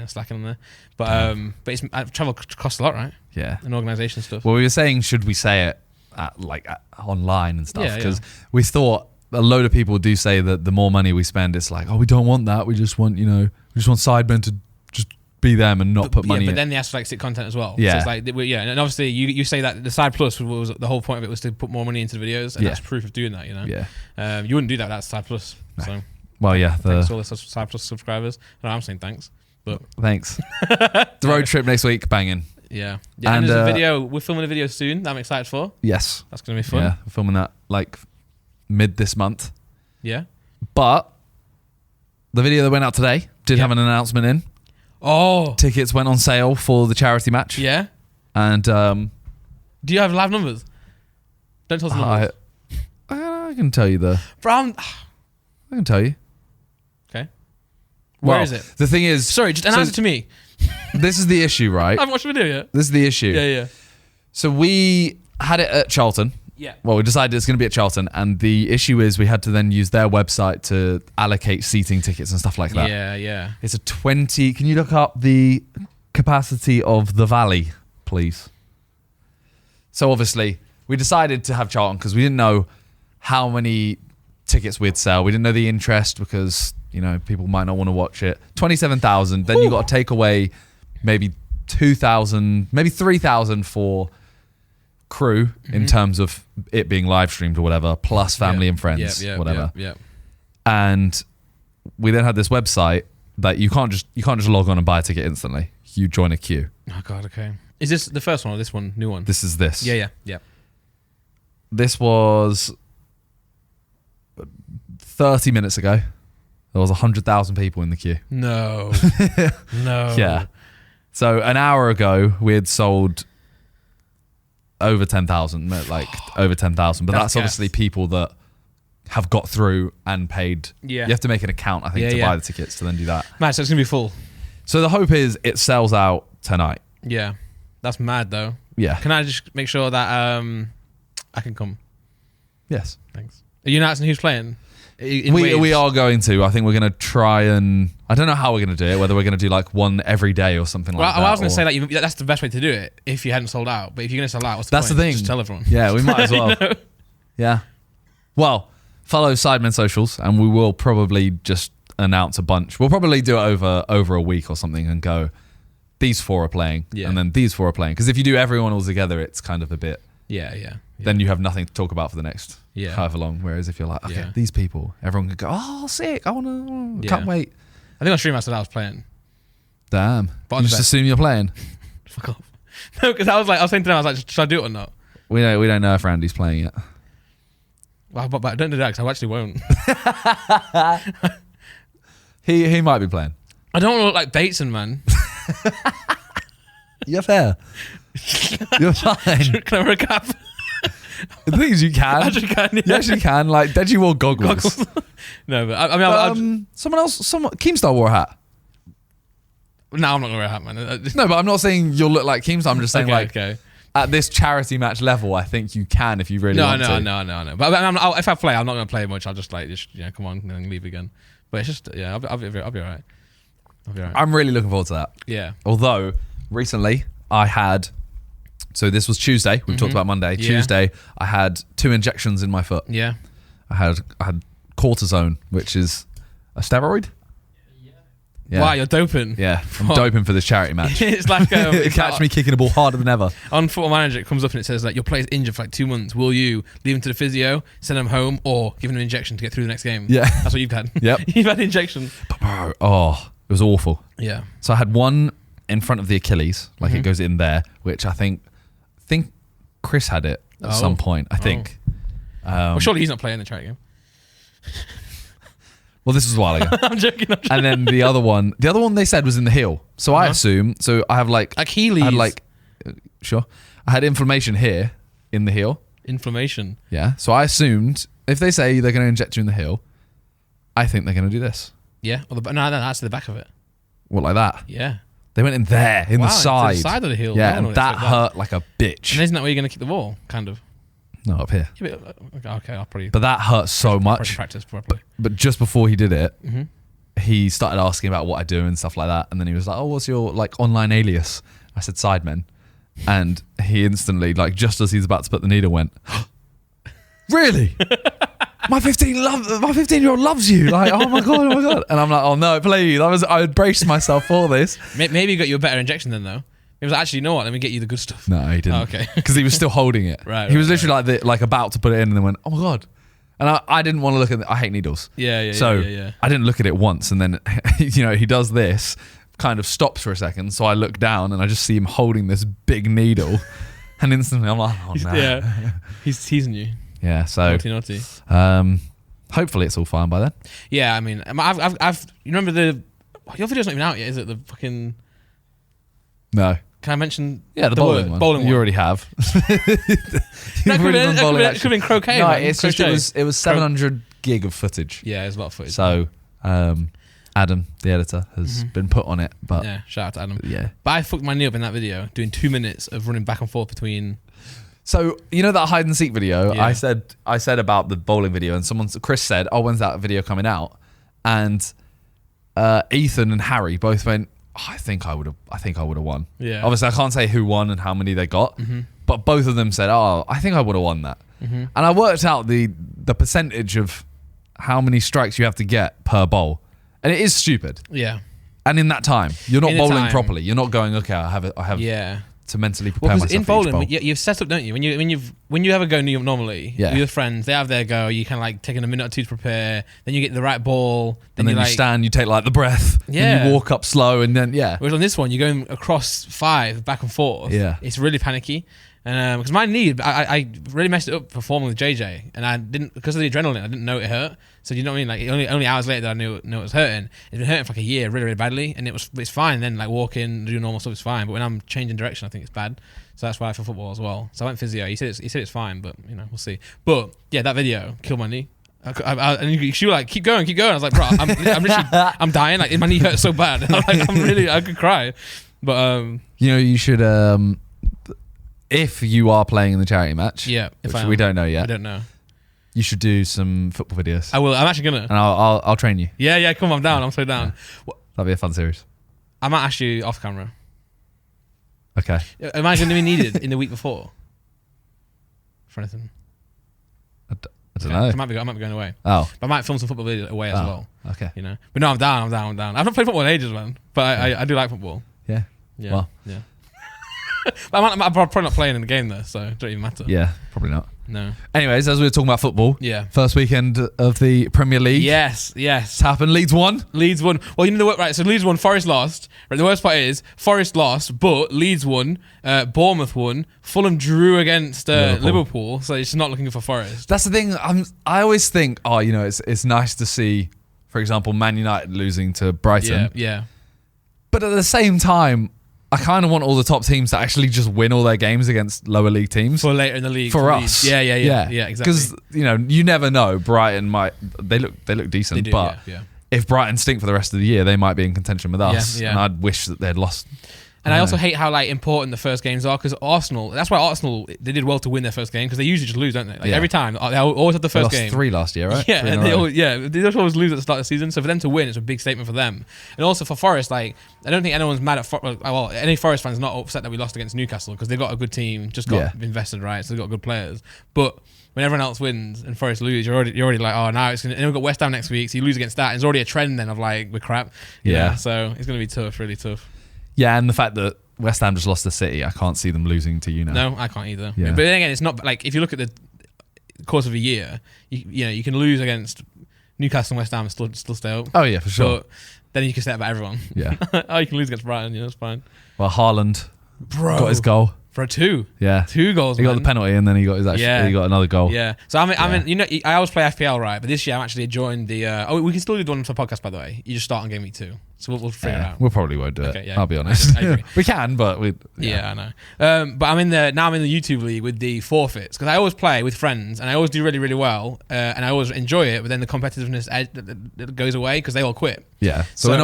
slacking on there. But travel costs a lot, right? Yeah. And organisation stuff. Well, we were saying, should we say it online and stuff? Because we thought a load of people do say that the more money we spend, it's like, oh, we don't want that. We just want, SIDEMEN to just be them and not put money in. But then they ask for stick content as well. Yeah. So it's like, and obviously you say that the Side Plus was the whole point of it was to put more money into the videos, and that's proof of doing that, Yeah. You wouldn't do that without Side Plus. No. So Well, yeah. Thanks to all the subscribers. No, I'm saying thanks. But Thanks. The road trip next week, banging. yeah. And there's a video. We're filming a video soon that I'm excited for. Yes. That's going to be fun. Yeah, we're filming that like mid this month. Yeah. But the video that went out today did have an announcement in. Oh. Tickets went on sale for the charity match. Yeah. And do you have live numbers? Don't tell us the numbers. I can tell you the. Bro, I can tell you. okay. Where is it? The thing is, Sorry, just announce it to me. this is the issue, right? I haven't watched the video yet. This is the issue. Yeah. So we had it at Charlton. Yeah. Well, we decided it's going to be at Charlton, and the issue is we had to then use their website to allocate seating tickets and stuff like that. Yeah. It's a 20. Can you look up the capacity of the Valley, please? So obviously, we decided to have Charlton because we didn't know how many tickets we'd sell. We didn't know the interest because, you know, people might not want to watch it. 27,000. Then you got to take away maybe 2,000, maybe 3,000 for crew in terms of it being live streamed or whatever, plus family and friends, whatever. Yeah. And we then had this website that you can't just log on and buy a ticket instantly. You join a queue. Oh God. Okay. Is this the first one or this one? New one? This is this. Yeah. This was 30 minutes ago. There was 100,000 people in the queue. No. No. Yeah. So an hour ago, we had sold over 10,000, like over 10,000. But that's obviously people that have got through and paid. Yeah. You have to make an account, I think, to buy the tickets to then do that. Man, so it's going to be full. So the hope is it sells out tonight. Yeah. That's mad though. Yeah. Can I just make sure that I can come? Yes. Thanks. Are you announcing who's playing? We are going to. I think we're going to try and... I don't know how we're going to do it, whether we're going to do like one every day or something like that. Well, I was going to say that that's the best way to do it if you hadn't sold out. But if you're going to sell out, what's the That's point? the thing. Just tell everyone. Yeah, we might as well. Yeah. Well, follow SIDEMEN socials and we will probably just announce a bunch. We'll probably do it over a week or something and go, these four are playing and then these four are playing. Because if you do everyone all together, it's kind of a bit... Yeah. Then you have nothing to talk about for the next however long. Whereas if you're like, okay, these people, everyone can go, oh, sick, I want to, can't wait. I think on stream I said I was playing. Damn. But You just assume you're playing. Fuck off. No, because I was saying to them, I was like, should I do it or not? We don't know if Randy's playing yet. Well, but don't do that because I actually won't. He might be playing. I don't want to look like Bateson, man. You're fair. You're fine. Can I wear a cap? The thing is, you can. I actually can. Yeah. You actually can. Like, Deji wore goggles. No, but I mean, someone Keemstar wore a hat. No, I'm not gonna wear a hat, man. No, but I'm not saying you'll look like Keemstar. I'm just saying, okay. At this charity match level, I think you can if you really want to. No. But if I play, I'm not gonna play much. I'll just come on and then leave again. But it's just I'll be all right. I'm really looking forward to that. Yeah. Although recently I had. So this was Tuesday. We've talked about Monday. Yeah. Tuesday, I had 2 injections in my foot. Yeah. I had cortisone, which is a steroid. Yeah. Wow, you're doping. Yeah, I'm doping for this charity match. It's like Catch me kicking a ball harder than ever. On Football Manager, it comes up and it says that your player's injured for like 2 months. Will you leave him to the physio, send him home, or give him an injection to get through the next game? Yeah, that's what you've had. Yep, You've had an injection. But bro, it was awful. Yeah. So I had one in front of the Achilles, like it goes in there, which I think Chris had it at some point. I think. Well, surely he's not playing the charity game. Well, this was a while ago. I'm joking. And then the other one they said was in the heel. So I assume. So I have like Achilles. I had sure. I had inflammation here in the heel. Inflammation. Yeah. So I assumed if they say they're going to inject you in the heel, I think they're going to do this. Yeah. No, that's the back of it. What, like that? Yeah. They went in there, in the side. The side of the heel. Yeah, and that hurt like a bitch. And isn't that where you're going to kick the ball? Kind of. No, up here. Yeah, okay, I'll probably. But that hurt so much. Practice properly. But just before he did it, he started asking about what I do and stuff like that. And then he was like, oh, what's your like online alias? I said SIDEMEN. And he instantly, like just as he's about to put the needle, went, really? My 15-year-old loves you. Like, oh my god. And I'm like, oh no, please. I would brace myself for this. Maybe you got you a better injection then though. He was like, actually, you know what? Let me get you the good stuff. No, he didn't. Oh, okay. Because he was still holding it. Right. He was literally like about to put it in and then went, oh my god. And I didn't want to look at it. I hate needles. Yeah. So I didn't look at it once. And then, he does this, kind of stops for a second. So I look down and I just see him holding this big needle. And instantly I'm like, oh no. Yeah. He's teasing you. Yeah, so Naughty. hopefully it's all fine by then. Yeah, I mean, I've you remember your video's not even out yet, is it? The fucking... No. Can I mention... Yeah, the bowling one. Bowling you one. already have. That could have been croquet. No, man. it's just it was 700 gig of footage. Yeah, it's a lot of footage. So Adam, the editor, has been put on it. But yeah, shout out to Adam. Yeah. But I fucked my knee up in that video, doing 2 minutes of running back and forth between... So you know that hide and seek video? Yeah. I said about the bowling video, and Chris said, "Oh, when's that video coming out?" And Ethan and Harry both went, oh, I think I would have won. Yeah. Obviously, I can't say who won and how many they got, but both of them said, "Oh, I think I would have won that." And I worked out the percentage of how many strikes you have to get per bowl, and it is stupid. Yeah. And in that time, you're not In the bowling time. properly. You're not going, okay, I have Yeah. to mentally prepare Well, myself in for each bowl. bowling, you've set up, don't you? When you have a go normally, Yeah. with your friends, they have their go. You kind of like taking a minute or two to prepare. Then you get the right ball. And then you like, stand, you take like the breath, Yeah. and you walk up slow, and then Whereas on this one, you're going across 5 back and forth. Yeah. It's really panicky. And because my knee, I really messed it up performing with JJ, and I didn't, because of the adrenaline, I didn't know it hurt. So you know what I mean? Like only hours later that I knew it was hurting. It's been hurting for like a year, really, really badly, and it's fine. Then like walking, doing normal stuff is fine, but when I'm changing direction, I think it's bad. So that's why I feel football as well. So I went physio. He said it's fine, but we'll see. But yeah, that video killed my knee. And she was like, keep going. I was like, bro, I'm literally, I'm dying. Like my knee hurts so bad. I could cry. But you should, if you are playing in the charity match, yeah, if which we don't know yet, I don't know. you should do some football videos. I will. I'm actually gonna. And I'll train you. Yeah. Come on, I'm down. I'm so down. Yeah. That'd be a fun series. I might ask you off camera. Okay. Am I going to be needed in the week before for anything? I don't know. I might be going away. Oh. But I might film some football videos away as well. Okay. But no, I'm down. I've not played football in ages, man. But I do like football. Yeah. Yeah. Well. Yeah. But I'm probably not playing in the game though, so it don't even matter. Yeah, probably not. No. Anyways, as we were talking about football, Yeah. first weekend of the Premier League. Yes. It's happened. Leeds won. Leeds won. Well, you know the work, right? So Leeds won, Forest lost. Right, the worst part is Forest lost, but Leeds won. Bournemouth won. Fulham drew against Liverpool, so it's not looking good for Forest. That's the thing. I always think, it's nice to see, for example, Man United losing to Brighton. Yeah. But at the same time, I kind of want all the top teams to actually just win all their games against lower league teams. For later in the league. For Leeds. us. Yeah, exactly. Because, you never know. Brighton they look decent, They do, but yeah. if Brighton stink for the rest of the year, they might be in contention with us. Yeah. And I'd wish that they'd lost. And I also hate how important the first games are, because Arsenal, that's why Arsenal, they did well to win their first game, because they usually just lose, don't they? Every time, they always have the They first lost game. 3 last year, right? Yeah, 3 in and a row. they just always lose at the start of the season. So for them to win, it's a big statement for them. And also for Forest, I don't think anyone's mad at any Forest fans not upset that we lost against Newcastle, because they've got a good team, just got invested, right? So they've got good players. But when everyone else wins and Forest lose, you're already like, oh, now it's gonna. And we've got West Ham next week, so you lose against that. And it's already a trend then of like we're crap. Yeah. So it's gonna be tough, really tough. Yeah, and the fact that West Ham just lost to City, I can't see them losing to No, I can't either. Yeah. But then again, it's not like if you look at the course of a year, you can lose against Newcastle and West Ham and still stay up. Oh yeah, for sure. But then you can say that about everyone. Yeah. Oh, you can lose against Brighton. It's fine. Well, Haaland Bro, got his goal. for a 2. Yeah. 2 goals. He got man. the penalty and then he got his he got another goal. Yeah. So I'm in, I always play FPL, right? But this year I'm actually enjoying the. We can still do the one for the podcast, by the way. You just start on game week 2, so we'll figure it out. We probably won't do it. Okay, yeah. I'll be honest. I agree. We can, but we. Yeah, I know. But I'm in the YouTube league with the forfeits, because I always play with friends and I always do really, really well, and I always enjoy it. But then the competitiveness it goes away because they all quit. Yeah. So we're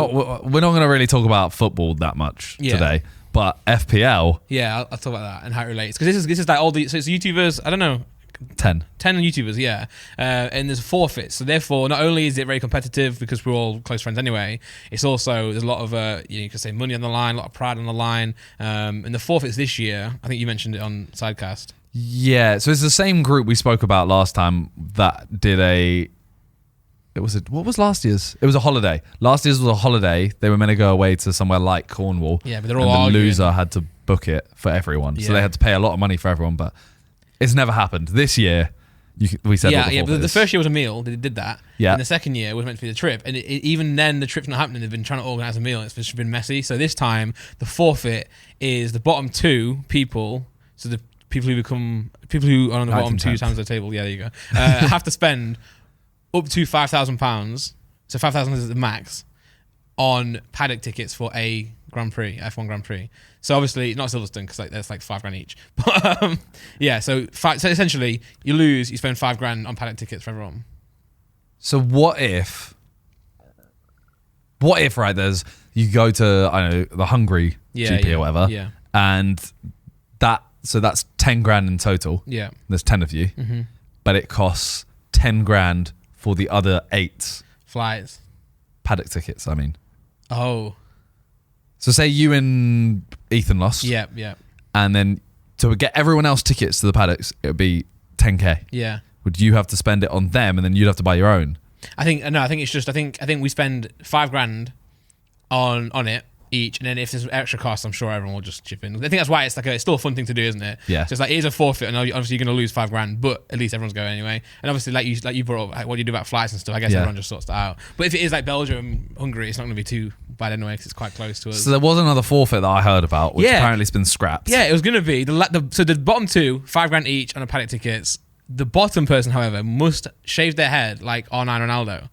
not going to really talk about football that much today. But FPL. Yeah, I'll talk about that and how it relates, because this is like all the, so it's YouTubers. I don't know. 10 YouTubers, yeah. And there's forfeits. So therefore, not only is it very competitive because we're all close friends anyway, it's also, there's a lot of, you can say money on the line, a lot of pride on the line. And the forfeits this year, I think you mentioned it on Sidecast. Yeah. So it's the same group we spoke about last time that did what was last year's? It was a holiday. Last year's was a holiday. They were meant to go away to somewhere like Cornwall. Yeah, but they're all and the arguing. loser had to book it for everyone. Yeah. So they had to pay a lot of money for everyone, but it's never happened. This year, We said yeah, what the yeah. But forfeit the is. first year was a meal. They did that. Yeah. And the second year was meant to be the trip. And even then, the trip's not happening. They've been trying to organise a meal. It's just been messy. So this time, the forfeit is the bottom 2 people. So the people who are on the bottom 2 times of the table. Yeah, there you go. Have to spend up to £5,000. So 5,000 is the max on paddock tickets for a Grand Prix, F1 Grand Prix. So obviously not Silverstone because that's like £5,000 each. But yeah, so essentially you lose, you spend £5,000 on paddock tickets for everyone. So what if right, there's you go to I don't know the Hungary GP or whatever, yeah, and that's 10 grand in total. yeah. There's 10 of you, but it costs 10 grand for the other 8 Flights. paddock tickets. I mean, Oh, so say you and Ethan lost, yeah, yeah, and then to get everyone else tickets to the paddocks, it would be 10k. yeah. Would you have to spend it on them, and then you'd have to buy your own? I think it's just I think we spend £5,000 on it each, and then if there's extra costs, I'm sure everyone will just chip in. I think that's why it's still a fun thing to do, isn't it? Yeah. So it's like here's a forfeit, and obviously you're going to lose £5,000, but at least everyone's going anyway. And obviously, like you brought up, what do you do about flights and stuff? I guess everyone just sorts that out. But if it is like Belgium, Hungary, it's not going to be too bad anyway because it's quite close to us. So there was another forfeit that I heard about, which apparently has been scrapped. Yeah, it was going to be so the bottom 2, £5,000 each on a paddock tickets. The bottom person, however, must shave their head like R9 Ronaldo,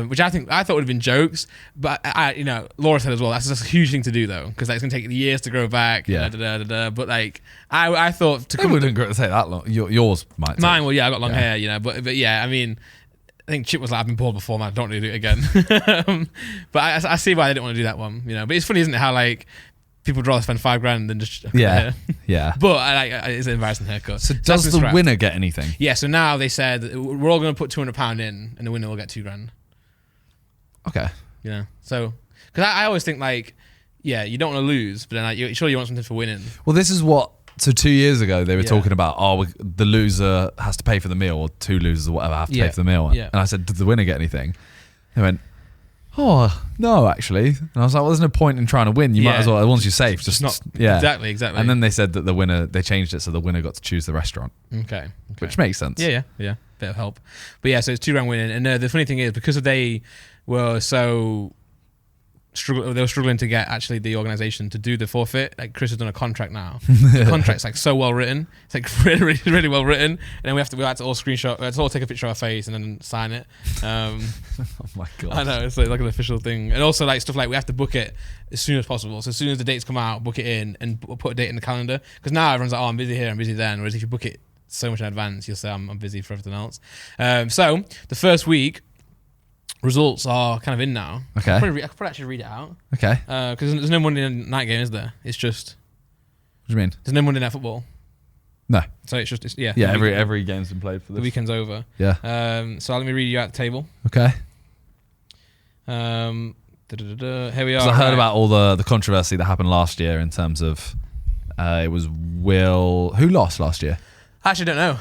which I thought would have been jokes, but Laura said as well that's just a huge thing to do though, because it's going to take years to grow back. Yeah. But like I thought to It come. wouldn't take that long. Yours might. Mine, well, yeah, I got long hair, but yeah, I mean, I think Chip was like, I've been bald before, man, I don't really do it again. But I see why they didn't want to do that one, But it's funny, isn't it, how like people would rather spend £5,000 than just Yeah, yeah. But it's an embarrassing haircut. So does the winner get anything? Yeah, so now they said we're all going to put £200 in, and the winner will get £2,000. Okay. So because I always think like, yeah, you don't want to lose, but then you want something for winning. Well, this is what. So 2 years ago they were talking about, the loser has to pay for the meal, or 2 losers or whatever have to pay for the meal. Yeah. And I said, did the winner get anything? They went, oh no, actually. And I was like, well, there's no point in trying to win. You might as well, once you're safe, just not. Yeah, exactly. And then they said that the winner, they changed it so the winner got to choose the restaurant. Okay. Which makes sense. Yeah. Bit of help. But yeah, so it's £2,000 winning. And the funny thing is, because they were so they were struggling to get actually the organisation to do the forfeit. Like Chris has done a contract now. The contract's like so well written. It's like really, really, really well written. And then we had to all screenshot. We had to all take a picture of our face and then sign it. Oh my god! I know, it's like an official thing. And also like stuff like we have to book it as soon as possible. So as soon as the dates come out, book it in and put a date in the calendar. Because now everyone's like, oh, I'm busy here, I'm busy then. Whereas if you book it so much in advance, you'll say I'm busy for everything else. So the first week results are kind of in now. Okay. I could probably actually read it out. Okay. Because there's no Monday night game, is there? It's just. What do you mean? There's no Monday night football. No. So it's just Yeah. Every game's been played for this. The weekend's over. Yeah. So let me read you out the table. Okay. Here we are. I heard about all the controversy that happened last year in terms of it was Will. Who lost last year? I actually don't know.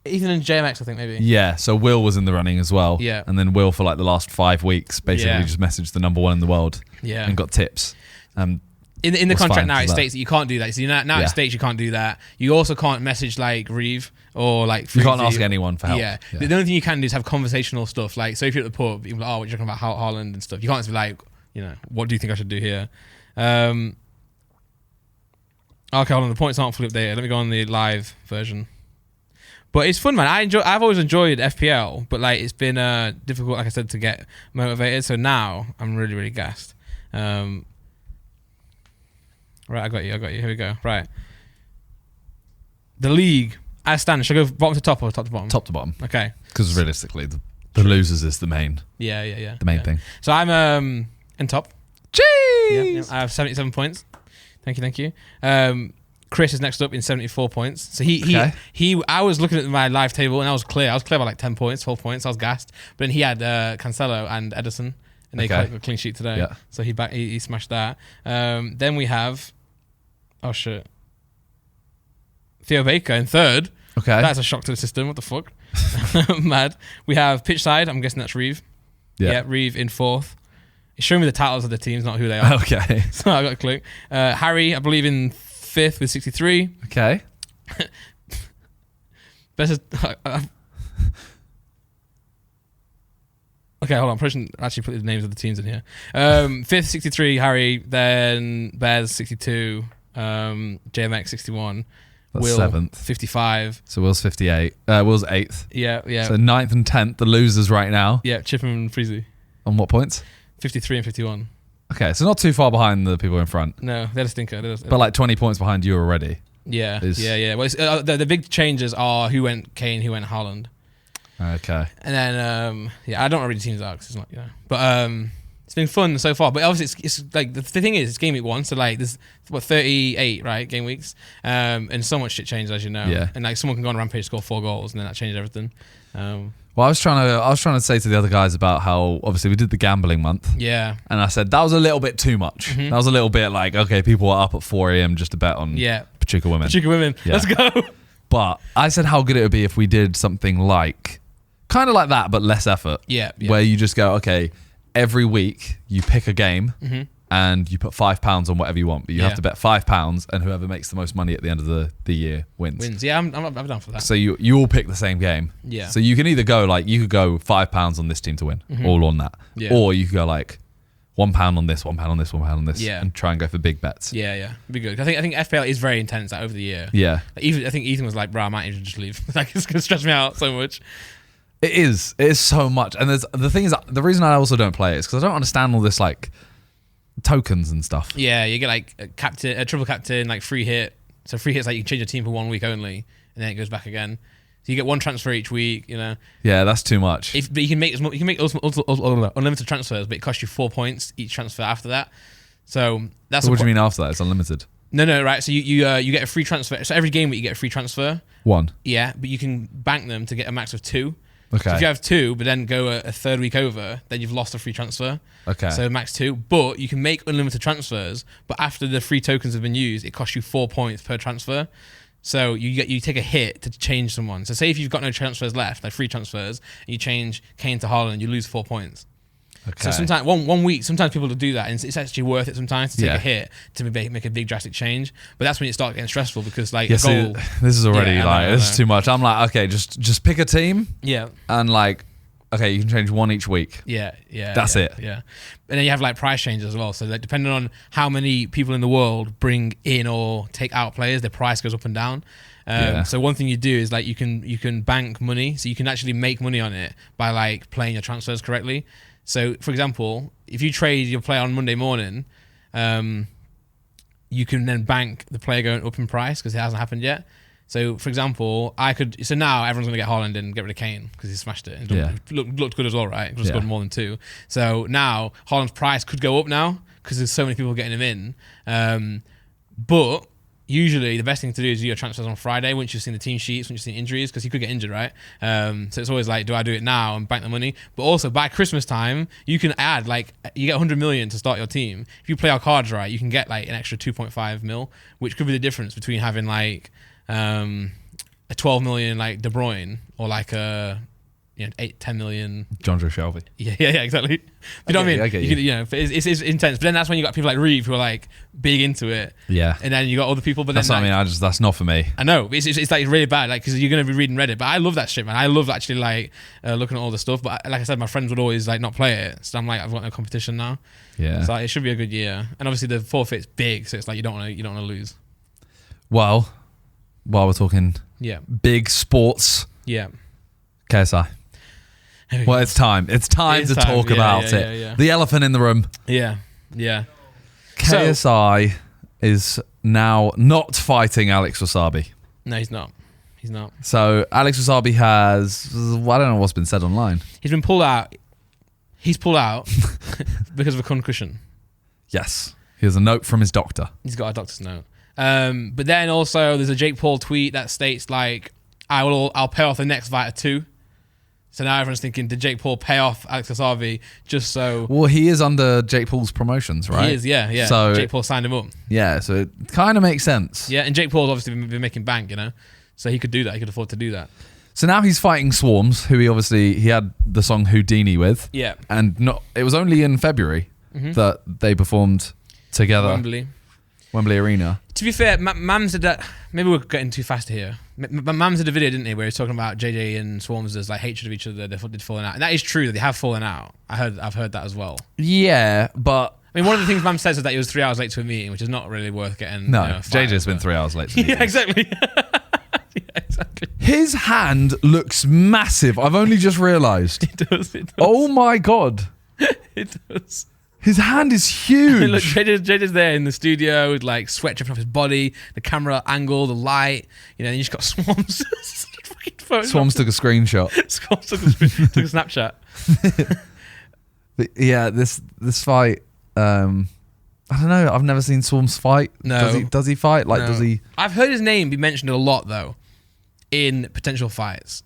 Ethan and JMX, I think maybe. Yeah, so Will was in the running as well. Yeah. And then Will for like the last 5 weeks basically just messaged the number 1 in the world. Yeah. And got tips. In the contract now it states that you can't do that. So now it states you can't do that. You also can't message like Reeve or like you can't ask anyone for help. Yeah. The only thing you can do is have conversational stuff. Like so if you're at the pub, you're like, oh, what are you talking about Haaland and stuff. You can't just be like, what do you think I should do here? Okay, hold on, the points aren't fully updated. Let me go on the live version. But it's fun, man. I've always enjoyed FPL, but like it's been difficult, like I said, to get motivated. So now I'm really, really gassed. Right, I got you. Here we go. Right. The league, as stands, should I go bottom to top or top to bottom? Top to bottom. Okay. Because realistically, the losers is the main. Yeah. The main thing. So I'm in top. Jeez. Yeah, I have 77 points. Thank you. Chris is next up in 74 points. So I was looking at my live table and I was clear. I was clear by like 10 points, 12 points. I was gassed. But then he had Cancelo and Edison, and they got a clean sheet today. Yeah. So he smashed that. Then we have, oh shit, Theo Baker in third. Okay. That's a shock to the system. What the fuck? Mad. We have pitch side. I'm guessing that's Reeve. Yeah, Reeve in fourth. It's showing me the titles of the teams, not who they are. Okay. So I got a clue. Harry, I believe, in fifth with 63. Okay. Best. Okay, hold on. Actually, put the names of the teams in here. Fifth, 63, Harry. Then Bears, 62. JMX, 61. That's Will, 7th. 55. So Will's 58. Will's 8th. Yeah. So 9th and 10th, the losers right now. Yeah, Chip and Freezy. On what points? 53 and 51. Okay, so not too far behind the people in front. No, they're a stinker. But like 20 points behind you already. Yeah. Well, the big changes are who went Kane, who went Haaland. Okay. And then, I don't know really teams are, 'cause it's not, But it's been fun so far. But obviously, it's like, the thing is, it's game week 1. So, like, there's, 38, right, game weeks. And so much shit changes, as you know. Yeah. And, like, someone can go on a rampage, score 4 goals, and then that changes everything. Well, I was trying to say to the other guys about how obviously we did the gambling month. Yeah. And I said that was a little bit too much. Mm-hmm. That was a little bit like, okay, people are up at 4 a.m. just to bet on Pachuca women. Pachuca women. Yeah. Let's go. But I said how good it would be if we did something like, kind of like that, but less effort. Yeah. Where you just go, okay, every week you pick a game Mm-hmm. and you put £5 on whatever you want, but you have to bet £5, and whoever makes the most money at the end of the year wins. Yeah, I'm down for that. So you all pick the same game. Yeah. So you can either go like, you could go £5 on this team to win, all on that, or you could go like £1 on this, £1 on this, £1 on this, and try and go for big bets. Yeah, it'd be good. I think FPL is very intense over the year. Yeah. Like, I think Ethan was like, bro, I might even just leave. Like, it's gonna stress me out so much. It is so much, and the thing is, the reason I also don't play it is because I don't understand all this like tokens and stuff. Yeah, you get like a triple captain, like free hit. So free hit's like you can change your team for 1 week only, and then it goes back again. So you get 1 transfer each week. Yeah, that's too much. But you can make unlimited transfers, but it costs you 4 points each transfer after that. So that's What do you mean after that? It's unlimited. No, right. So you get a free transfer. So every game week you get a free transfer. 1. Yeah, but you can bank them to get a max of 2. Okay. So if you have 2, but then go a third week over, then you've lost a free transfer. Okay. So max 2. But you can make unlimited transfers, but after the free tokens have been used, it costs you 4 points per transfer. So you take a hit to change someone. So say if you've got no transfers left, like free transfers, and you change Kane to Haaland, you lose 4 points. Okay. So sometimes one week, sometimes people will do that, and it's actually worth it sometimes to take a hit to make a big drastic change. But that's when it starts getting stressful because like a goal. This is already this is know. too much. I'm like, okay, just pick a team. Yeah. And like, okay, you can change 1 each week. Yeah. That's it. Yeah. And then you have like price changes as well. So like, depending on how many people in the world bring in or take out players, the price goes up and down. So one thing you do is like you can bank money, so you can actually make money on it by like playing your transfers correctly. So, for example, if you trade your player on Monday morning, you can then bank the player going up in price because it hasn't happened yet. So, for example, so now everyone's going to get Haaland and get rid of Kane because he smashed it. And looked good as well, right? Because scored more than 2. So now Haaland's price could go up now because there's so many people getting him in. But usually the best thing to do is do your transfers on Friday once you've seen the team sheets, once you've seen injuries, because he could get injured, right? So it's always like, do I do it now and bank the money? But also by Christmas time, you can add like, you get 100 million to start your team. If you play our cards right, you can get like an extra 2.5 mil, which could be the difference between having like a 12 million like De Bruyne or like a 8-10 million John Joe Shelby. Yeah, exactly. You know what I mean? It's intense. But then that's when you got people like Reeve who are like big into it. Yeah. And then you got other people. But that's then what I mean. That's not for me. I know. It's like really bad, like because you're gonna be reading Reddit. But I love that shit, man. I love actually like looking at all the stuff. But like I said, my friends would always like not play it. So I'm like, I've got no competition now. Yeah. So it should be a good year. And obviously the forfeit's big, so it's like you don't want to lose. Well, while we're talking, big sports. Yeah. KSI. Well, it's time. It's time to talk about it. Yeah. The elephant in the room. Yeah. KSI is now not fighting Alex Wasabi. No, he's not. So Alex Wasabi has, I don't know what's been said online. He's been pulled out. He's pulled out because of a concussion. Yes. Here's a note from his doctor. He's got a doctor's note. But then also there's a Jake Paul tweet that states like, I'll pay off the next Vita 2. So now everyone's thinking, did Jake Paul pay off Alex Wasabi just so... Well, he is under Jake Paul's promotions, right? He is, yeah. So Jake Paul signed him up. Yeah, so it kind of makes sense. Yeah, and Jake Paul's obviously been making bank, So he could do that. He could afford to do that. So now he's fighting SWARMZ, who he had the song Houdini with. Yeah. And it was only in February that they performed together. Wembley Arena. To be fair, Mams did that. Maybe we're getting too fast here. Mams did a video, didn't he, where he was talking about JJ and SWARMZ like hatred of each other. They did falling out, and that is true that they have fallen out. I've heard that as well. Yeah, but I mean, one of the things Mams says is that he was 3 hours late to a meeting, which is not really worth getting. No, fired, JJ's been 3 hours late. To yeah, exactly. Yeah, exactly. His hand looks massive. I've only just realised. It does. Oh my god. It does. His hand is huge. Look, JJ's there in the studio with like sweat dripping off his body, the camera angle, the light. You know, and you just got SWARMZ. SWARMZ took a screenshot. SWARMZ took a Snapchat. But yeah, this fight. I don't know. I've never seen SWARMZ fight. No. Does he fight? Like, No. does he? I've heard his name be mentioned a lot though, in potential fights.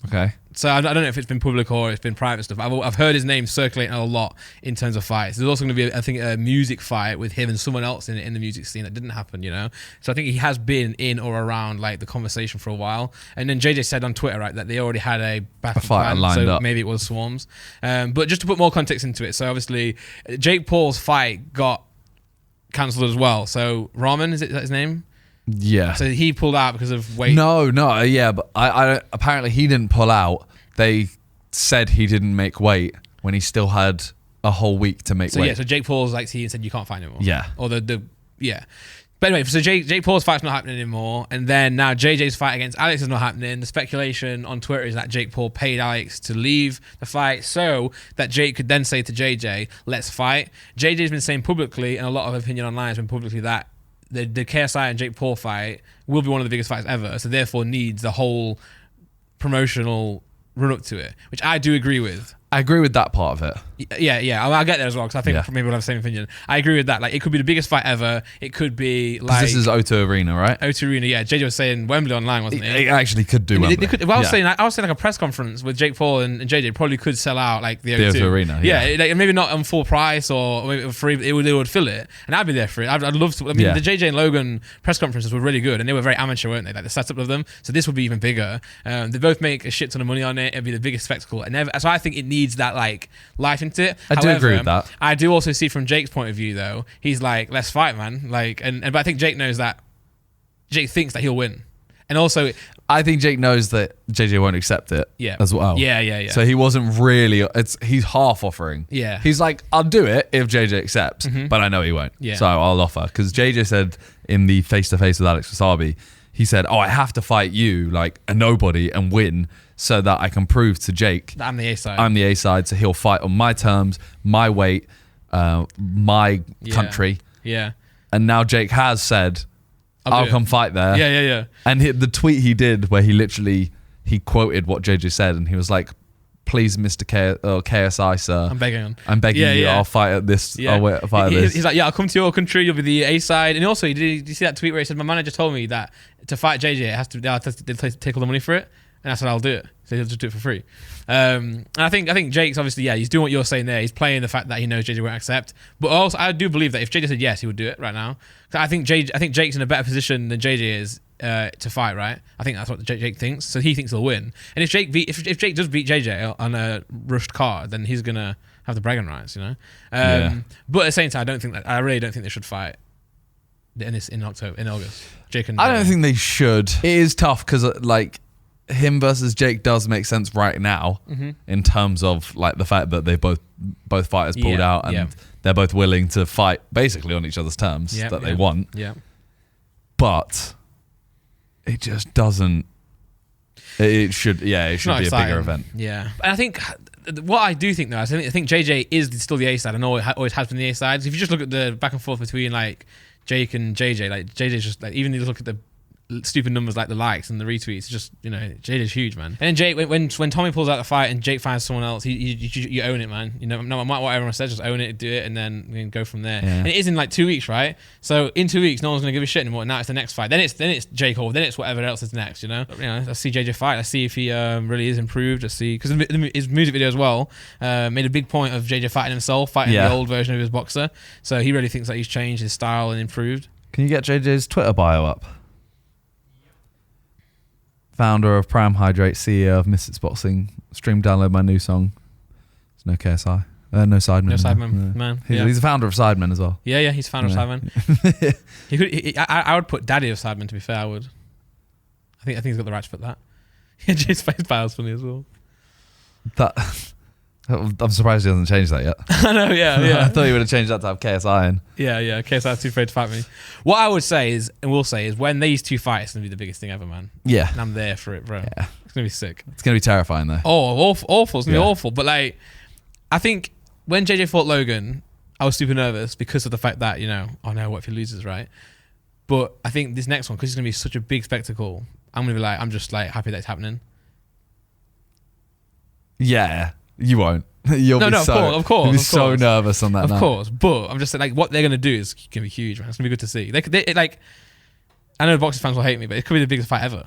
Okay. So I don't know if it's been public or it's been private stuff. I've heard his name circulating a lot in terms of fights. There's also going to be, I think, a music fight with him and someone else in the music scene that didn't happen, you know? So I think he has been in or around like the conversation for a while. And then JJ said on Twitter, right, that they already had a battle fight plan, lined so up. maybe it was SWARMZ. But just to put more context into it, so obviously Jake Paul's fight got cancelled as well. So Ramen, is that his name? Yeah. So he pulled out because of weight. No, yeah, but I apparently he didn't pull out. They said he didn't make weight when he still had a whole week to make So weight. yeah, so Jake Paul's like he said you can't fight anymore. Yeah. Or yeah. But anyway, so Jake Paul's fight's not happening anymore, and then now JJ's fight against Alex is not happening. The speculation on Twitter is that Jake Paul paid Alex to leave the fight so that Jake could then say to JJ, "Let's fight." JJ's been saying publicly, and a lot of opinion online has been publicly that the KSI and Jake Paul fight will be one of the biggest fights ever, so therefore needs the whole promotional run up to it, which I do agree with. I agree with that part of it. Yeah. I'll get there as well because I think maybe we'll have the same opinion. I agree with that. Like, it could be the biggest fight ever. It could be like This is O2 Arena, right? O2 Arena. Yeah, JJ was saying Wembley online, wasn't It actually could do Wembley. I was saying like a press conference with Jake Paul and JJ probably could sell out like the O2 Arena. Yeah, like, maybe not on full price or maybe free. They would fill it, and I'd be there for it. I'd love to. I mean, the JJ and Logan press conferences were really good, and they were very amateur, weren't they? Like the setup of them. So this would be even bigger. They both make a shit ton of money on it. It'd be the biggest spectacle, and so I think it needs that like life into it. I do agree with that. I do also see from Jake's point of view though, he's like, let's fight, man. Like, but I think Jake knows that. Jake thinks that he'll win, and also I think Jake knows that JJ won't accept it. Yeah. As well. Yeah. So he wasn't really. He's half offering. Yeah. He's like, I'll do it if JJ accepts, but I know he won't. Yeah. So I'll offer because JJ said in the face-to-face with Alex Wasabi, he said, "Oh, I have to fight you like a nobody and win." So that I can prove to Jake I'm the A side. I'm the A side, so he'll fight on my terms, my weight, my country. Yeah. And now Jake has said, I'll come fight there. Yeah. And the tweet he did where he quoted what JJ said and he was like, "Please, Mr. KSI, sir. I'm begging. I'm begging you. I'll fight at this. Yeah. I'll fight at this." He's like, "Yeah, I'll come to your country. You'll be the A side." And also, did you see that tweet where he said, "My manager told me that to fight JJ, it has to take all the money for it." And I said, "I'll do it." So he'll just do it for free. And I think Jake's obviously, he's doing what you're saying there. He's playing the fact that he knows JJ won't accept. But also, I do believe that if JJ said yes, he would do it right now. I think Jake's in a better position than JJ is to fight, right? I think that's what Jake thinks. So he thinks he'll win. And if Jake does beat JJ on a rushed card, then he's gonna have the bragging rights, you know. But at the same time, I really don't think they should fight in August. Jake and I don't think they should. It is tough because like him versus Jake does make sense right now in terms of like the fact that they both fighters pulled out and they're both willing to fight basically on each other's terms that they want. Yeah. But it just doesn't. It should be a bigger event. Yeah. And I think what I do think though, I think JJ is still the A side and always has been the A side. So if you just look at the back and forth between like Jake and JJ, like JJ's just like, even if you look at the stupid numbers like the likes and the retweets, just, you know, JJ's huge, man. And then Jake, when Tommy pulls out the fight and Jake finds someone else, you own it, man. You know, no matter what everyone says, just own it, do it, and then go from there. And it is in like 2 weeks, right? So in 2 weeks, no one's gonna give a shit anymore. Now it's the next fight. Then it's Jake Hall. Then it's whatever else is next. You know, let's see JJ fight. Let's see if he really is improved. Let's see, because his music video as well made a big point of JJ fighting himself, fighting the old version of his boxer. So he really thinks that he's changed his style and improved. Can you get JJ's Twitter bio up? Founder of Pram Hydrate, CEO of Misfits Boxing. Stream download my new song. There's no KSI. No Sidemen. No Sidemen, Yeah. man. He's the founder of Sidemen as well. Yeah, he's founder Yeah. of Sidemen. I would put Daddy of Sidemen, to be fair. I would. I think he's got the right to put that. Yeah, Jay's face battle's funny as well. I'm surprised he hasn't changed that yet. I know, yeah. I thought he would have changed that to have KSI in. Yeah. KSI's too afraid to fight me. What I would say is, and will say is, when these two fight, it's going to be the biggest thing ever, man. Yeah. And I'm there for it, bro. Yeah. It's going to be sick. It's going to be terrifying, though. Oh, awful. It's going to be Yeah. awful. But, like, I think when JJ fought Logan, I was super nervous because of the fact that, oh no, what if he loses, right? But I think this next one, because it's going to be such a big spectacle, I'm going to be like, I'm just, like, happy that it's happening. Yeah. You won't. You'll be of course. You'll be so nervous on that night. Of course. But I'm just saying, like, what they're going to do is going to be huge, man. It's going to be good to see. Like, I know boxing fans will hate me, but it could be the biggest fight ever.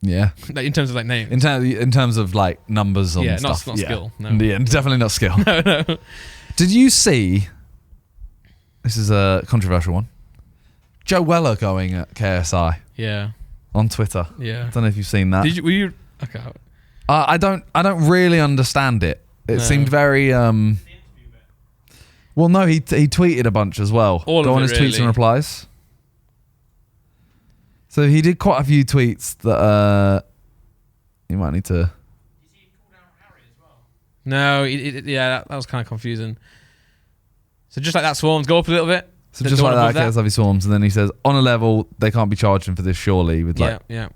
Yeah. Like, in terms of, like, names. In terms of, like, numbers on not stuff. skill. No. Yeah, definitely not skill. No. Did you see, this is a controversial one, Joe Weller going at KSI Yeah. on Twitter? Yeah. I don't know if you've seen that. Were you? Okay. I don't really understand it. It No. seemed very well, no, he tweeted a bunch as well. All Go of on it, his tweets really. and replies. So he did quite a few tweets that you might need to. You see, he called out Harry as well. No, that was kind of confusing. So just like that, Swarms go up a little bit. So The just one like that, above KSI Swarms, and then he says, on a level, they can't be charging for this surely, with like, yeah.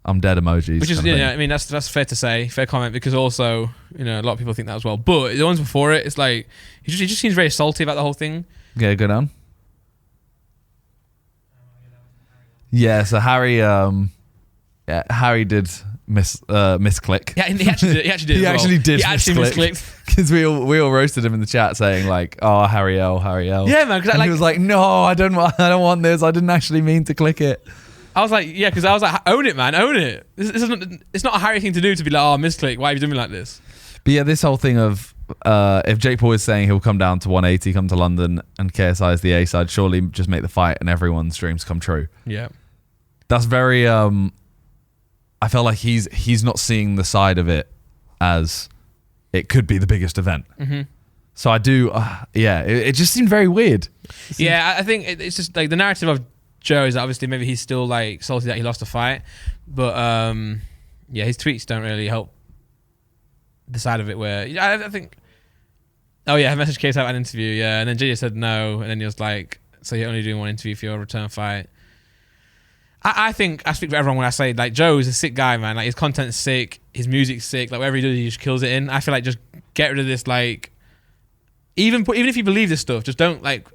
I'm dead emojis. Which is, kind of thing. I mean, that's fair to say, fair comment, because also, a lot of people think that as well. But the ones before it, it's like, he just seems very salty about the whole thing. Okay, go down. Yeah, so Harry did misclick. Yeah, he actually did. He actually did. He as well. actually did He actually misclick. misclicked. Because we all roasted him in the chat saying like, "Oh, Harry L." Yeah, man. Because And he was like, "No, I don't want this. I didn't actually mean to click it." I was like, yeah, because I was like, own it, man, own it. This isn't. It's not a Harry thing to do to be like, oh, misclick. Why are you doing me like this? But yeah, this whole thing of if Jake Paul is saying he'll come down to 180, come to London, and KSI is the A side, surely just make the fight and everyone's dreams come true. Yeah. That's very. I felt like he's not seeing the side of it as it could be the biggest event. Mm-hmm. So I do. It just seemed very weird. Yeah, I think it's just like the narrative of Joe is that obviously maybe he's still like salty that he lost a fight, but his tweets don't really help the side of it where I think. Oh yeah, I messaged KSI about an interview, yeah, and then JJ said no, and then he was like, "So you're only doing one interview for your return fight." I think I speak for everyone when I say like Joe is a sick guy, man. Like his content's sick, his music's sick. Like whatever he does, he just kills it in. I feel like just get rid of this. Like even if you believe this stuff, just don't like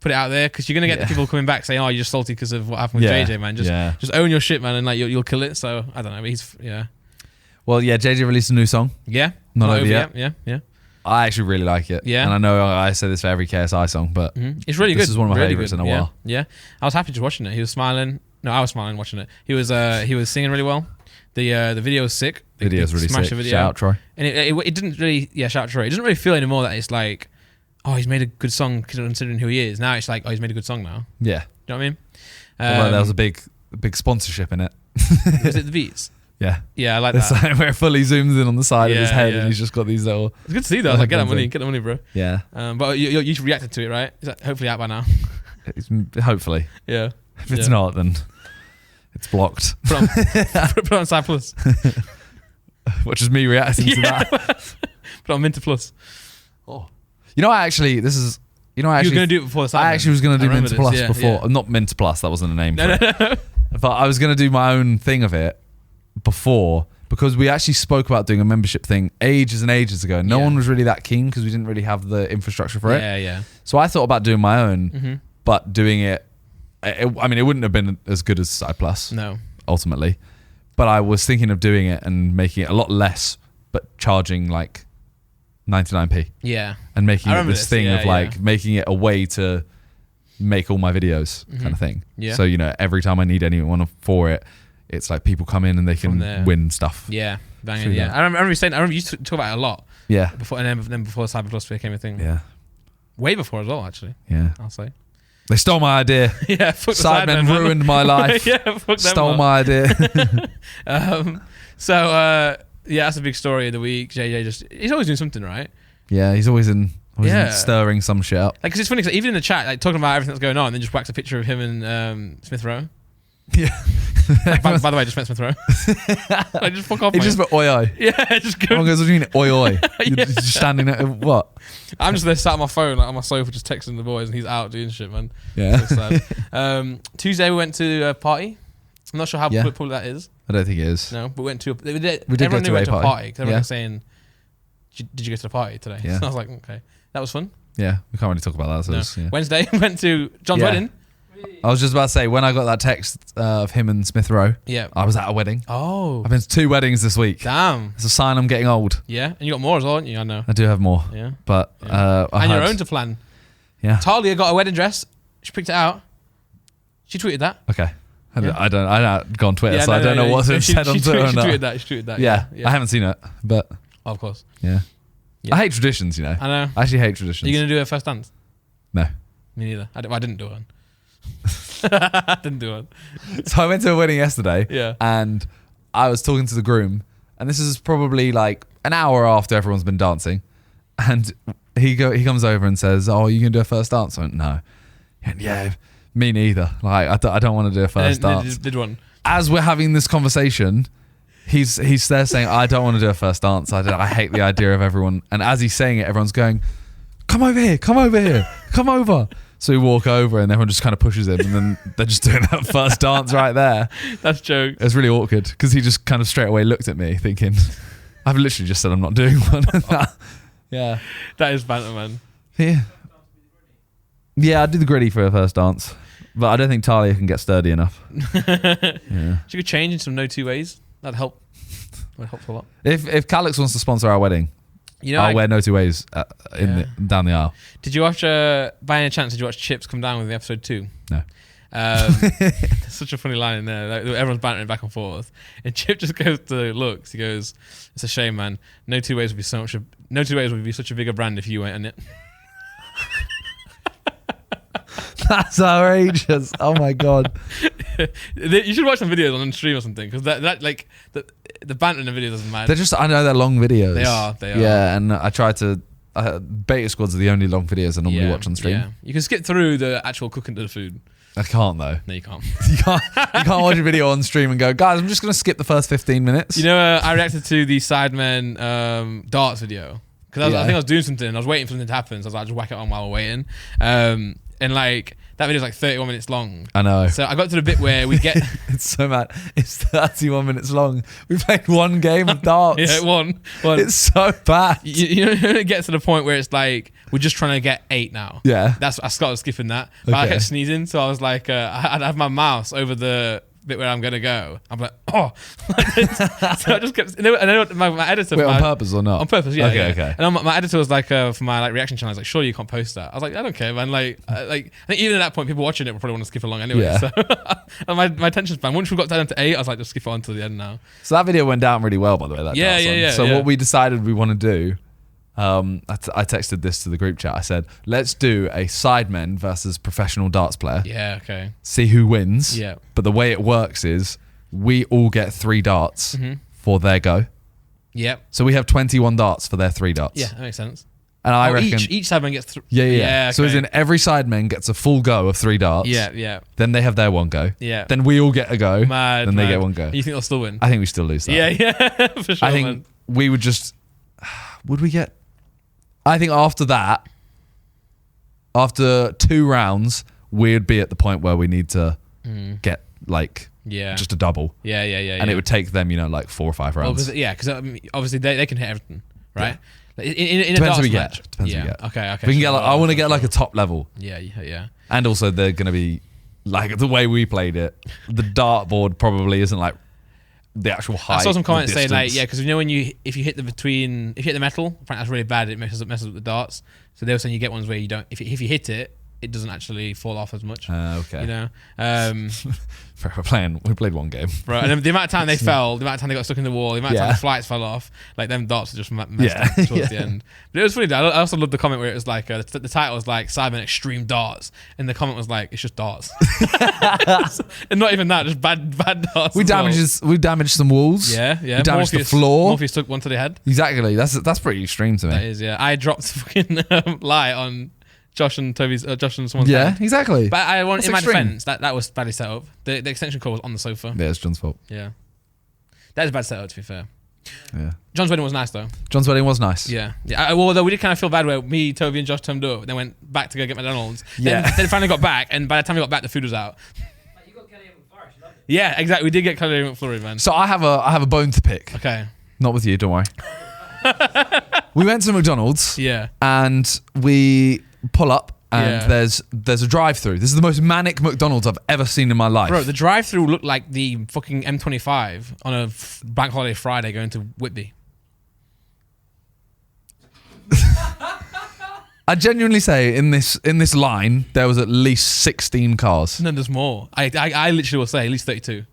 put it out there because you're gonna get the people coming back saying, "Oh, you're just salty because of what happened with JJ, man." Just own your shit, man, and like you'll kill it. So I don't know. But Well, yeah, JJ released a new song. Yeah. Not over yet. Yeah. I actually really like it. Yeah. And I know I say this for every KSI song, but It's really good. This is one of my really favorites good. in a while. Yeah. I was happy just watching it. He was smiling. No, I was smiling watching it. He was singing really well. The video was sick. Video's really smash sick. the video. Shout out Troy. And it didn't really, shout out Troy. It doesn't really feel anymore that it's like, oh, he's made a good song considering who he is. Now it's like, oh, he's made a good song now. Yeah. Do you know what I mean? Although there was a big sponsorship in it. Was it the Beats? Yeah. Yeah, I like It's that. like where it fully zooms in on the side of his head and he's just got these little... It's good to see though. I was like, get that money, bro. Yeah. But you reacted to it, right? Is that hopefully out by now? Hopefully. Yeah. If it's not, then it's blocked. Put on Side Plus. Which is me reacting to that. Put on Minter Plus. Oh. You know, you were going to do it before the Side. I actually was going to do Minter Plus before. Yeah. Not Minter Plus, that wasn't a name for No. it. But I was going to do my own thing of it before, because we actually spoke about doing a membership thing ages and ages ago. No one was really that keen because we didn't really have the infrastructure for it. Yeah. So I thought about doing my own, but doing it, it wouldn't have been as good as Side Plus. No. Ultimately. But I was thinking of doing it and making it a lot less, but charging like 99p. Yeah. And making it this thing yeah, of like making it a way to make all my videos kind of thing. Yeah. So, every time I need anyone for it, it's like people come in and they can win stuff. Yeah. Banging, yeah. I remember you used to talk about it a lot. Yeah. Before, and then before Cyber Plus became a thing. Yeah. Way before as well, actually. Yeah. I'll say. They stole my idea. Yeah. Fuck the Sidemen ruined my life. Yeah. Fuck them. Stole my idea. That's a big story of the week. JJ he's always doing something, right? Yeah, he's always in Yeah. stirring some shit up. Like, 'cause it's funny, 'cause even in the chat, like talking about everything that's going on, and then just whacks a picture of him and Smith Rowe. Yeah. By the way, I just met Smith Rowe. Like, just fuck off. He mate. just went oi oi. Yeah, just Everyone go. goes, what do you mean oi oi? You're Yeah. just standing there, what? I'm just there sat on my phone, like on my sofa, just texting the boys, and he's out doing shit, man. Yeah. So sad. Tuesday we went to a party. I'm not sure how Yeah. public that is. I don't think it is. No, but we went to. We did everyone go knew to we went a to a party. party because everyone Yeah. was saying, "Did you go to the party today?" Yeah. So I was like, "Okay, that was fun." Yeah, we can't really talk about that. So No. it's- yeah. Wednesday went to John's Yeah. wedding. I was just about to say, when I got that text of him and Smith Rowe, Yeah. I was at a wedding. Oh, I've been to 2 weddings this week. damn. It's a sign I'm getting old. Yeah, and you got more as well, haven't you? I know. I do have more, Yeah. but I And your had- own to plan. Yeah. Talia got a wedding dress. She picked it out. She tweeted that. Okay. Yeah. I don't go on Twitter, Yeah, so I don't know what's been said on she Twitter. tweeted, or she not. tweeted that. She tweeted that. Yeah, I haven't seen it, but Oh, of course. yeah. Yeah. I hate traditions, you know. I know. I actually hate Are traditions. you gonna do a first dance? No. Me neither. I didn't do one. I didn't do one. So I went to a wedding yesterday, Yeah. and I was talking to the groom, and this is probably like an hour after everyone's been dancing, and he comes over and says, "Oh, you gonna do a first dance?" I went, "No." He went, "Yeah, me neither. Like I don't want to do a first And then dance." did one. As we're having this conversation, he's there saying, "I don't want to do a first dance. I hate the idea of everyone." And as he's saying it, everyone's going, "Come over here, come over here, come over." So we walk over, and everyone just kind of pushes him, and then they're just doing that first dance right there. That's joke. It was really awkward because he just kind of straight away looked at me, thinking, "I've literally just said I'm not doing one." Yeah, That is banter, man. yeah, yeah. I did the gritty for a first dance, but I don't think Talia can get sturdy enough. Yeah. She could change in some no two ways. That'd help. Would help a lot. If Calix wants to sponsor our wedding, You know, I'll wear no two ways down the aisle. did you watch, by any chance, did you watch Chips come down with the episode 2? No. There's such a funny line in there. Like, everyone's bantering back and forth. And Chip just goes to looks. He goes, "It's a shame, man. No two ways would be such a bigger brand if you weren't in it." That's outrageous. Oh my god. You should watch some videos on stream or something, because that like the banter in the videos doesn't matter. They're just, I know they're long videos. They are. Yeah, and I try to, Beta Squads are the only long videos I normally watch on stream. Yeah. You can skip through the actual cooking to the food. I can't though. No, you can't. You can't watch a video on stream and go, "Guys, I'm just going to skip the first 15 minutes." You know, I reacted to the SIDEMEN darts video because I think I was doing something. I was waiting for something to happen, so I was like, just whack it on while we're waiting. And like that video's like 31 minutes long. I know. So I got to the bit where we get It's so mad. It's 31 minutes long. We played one game of darts. yeah one. It's so bad. You know, it gets to the point where it's like we're just trying to get 8 now. Yeah. I started skipping that, but I Okay. kept sneezing, so I was like, I'd have my mouse over the bit where I'm gonna go. I'm like, oh, so I just kept. And then my editor, Wait, on purpose or not? on purpose, yeah. Okay, yeah. okay. And my editor was like, for my like reaction channel, I was like, surely you can't post that. I was like, I don't care, man. Like I think even at that point, people watching it will probably want to skip along anyway. Yeah. So and my attention span. Once we got down to 8, I was like, just skip it on to the end now. So that video went down really well, by the way. That Yeah, darts yeah, one. yeah, So yeah. what we decided we want to do, I texted this to the group chat. I said, "Let's do a SIDEMEN versus professional darts player. Yeah. Okay. See who wins." Yeah. But the way it works is we all get 3 darts Mm-hmm. for their go. Yep. So we have 21 darts for their 3 darts. Yeah, that makes sense. And I reckon each SIDEMEN gets through. Yeah. So as okay. in every SIDEMEN gets a full go of 3 darts. Yeah. Then they have their 1 go. Yeah. Then we all get a go. Mad. Then they mad. get 1 go. You think they'll still win? I think we still lose that. Yeah, for sure. I think man. we would just. Would we get? I think after that, after 2 rounds, we'd be at the point where we need to get like Yeah. just a double, Yeah. and it would take them, like 4 or 5 Well, rounds. because obviously they can hit everything, right? Like, in a Depends darts who we match. get. Depends who we get. Okay. If we can get. Like, I want to get like a top level, Yeah. and also they're going to be like the way we played it. The dartboard probably isn't like the actual height. I saw some comments the saying like, distance. because if you hit the metal, apparently that's really bad. It messes up the darts. So they were saying you get ones where you don't. If you hit it, it doesn't actually fall off as much. Okay. You know, we played one game. right? And the amount of time they fell, the amount of time they got stuck in the wall, the amount of time the flights fell off, like them darts are just messed up towards the end. But it was funny. I also loved the comment where it was like the title was like SIDEMEN Extreme Darts, and the comment was like, it's just darts, and not even that, just bad darts. We damaged some walls. Yeah. We damaged the floor. Morpheus took one to the head. Exactly. That's pretty extreme to me. That is, yeah. I dropped fucking light on Josh and someone's head. Exactly. But in my extreme. defense, that was badly set up. The extension cord was on the sofa. Yeah, it's John's fault. Yeah. That is a bad setup, to be fair. Yeah. John's wedding was nice, though. John's wedding was nice. Yeah. Although we did kind of feel bad where me, Toby, and Josh turned up, then went back to go get McDonald's. Yeah. Then finally got back, and by the time we got back, the food was out. You got Kelly McFlurry, she loved it. Yeah, exactly. We did get Kelly McFlurry, man. So I have a bone to pick. Okay. Not with you, don't worry. We went to McDonald's. Yeah. And we pull up. And Yeah. there's a drive-through. This is the most manic McDonald's I've ever seen in my life. Bro, the drive-through looked like the fucking M25 on a bank holiday Friday going to Whitby. I genuinely say in this line there was at least 16 cars. No, there's more. I literally will say at least 32.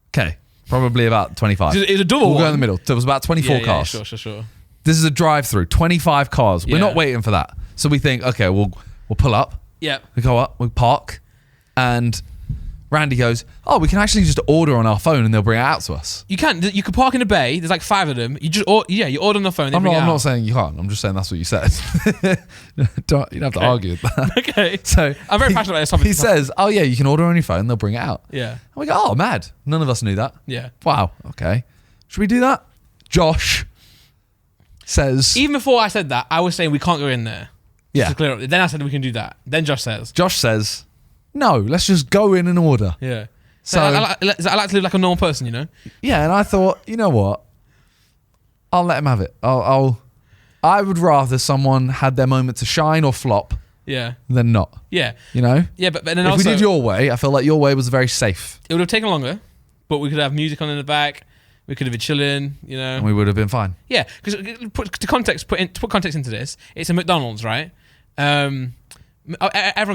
Okay, probably about 25. It's a double We'll one. go in the middle. There was about 24 cars. Yeah, sure. This is a drive-through. 25 cars. We're Yeah. not waiting for that. So we think, okay, we'll pull up. Yeah. We go up. We park, and Randy goes, "Oh, we can actually just order on our phone, and they'll bring it out to us." You could park in a bay. There's like 5 of them. You just you order on the phone. They I'm bring it not out. saying you can't. I'm just saying that's what you said. You don't have to argue with that. Okay. So I'm very passionate about this topic. He says, "Oh yeah, you can order on your phone. They'll bring it out." Yeah. And we go, "Oh, mad! None of us knew that." Yeah. Wow. Okay. Should we do that? Josh says, Even before I said that, I was saying we can't go in there. "Yeah." To clear up. Then I said we can do that. Then Josh says, Josh says, "No, let's just go in and order." "Yeah." So I like to live like a normal person, you know. yeah, and I thought, you know what? I'll let him have it. I would rather someone had their moment to shine or flop Yeah. than not. Yeah. You know. Yeah, but then If also we did your way, I felt like your way was very safe, it would have taken longer, but we could have music on in the back. We could have been chilling, you know. and we would have been fine. Yeah, because put context into this. It's a McDonald's, right? Everyone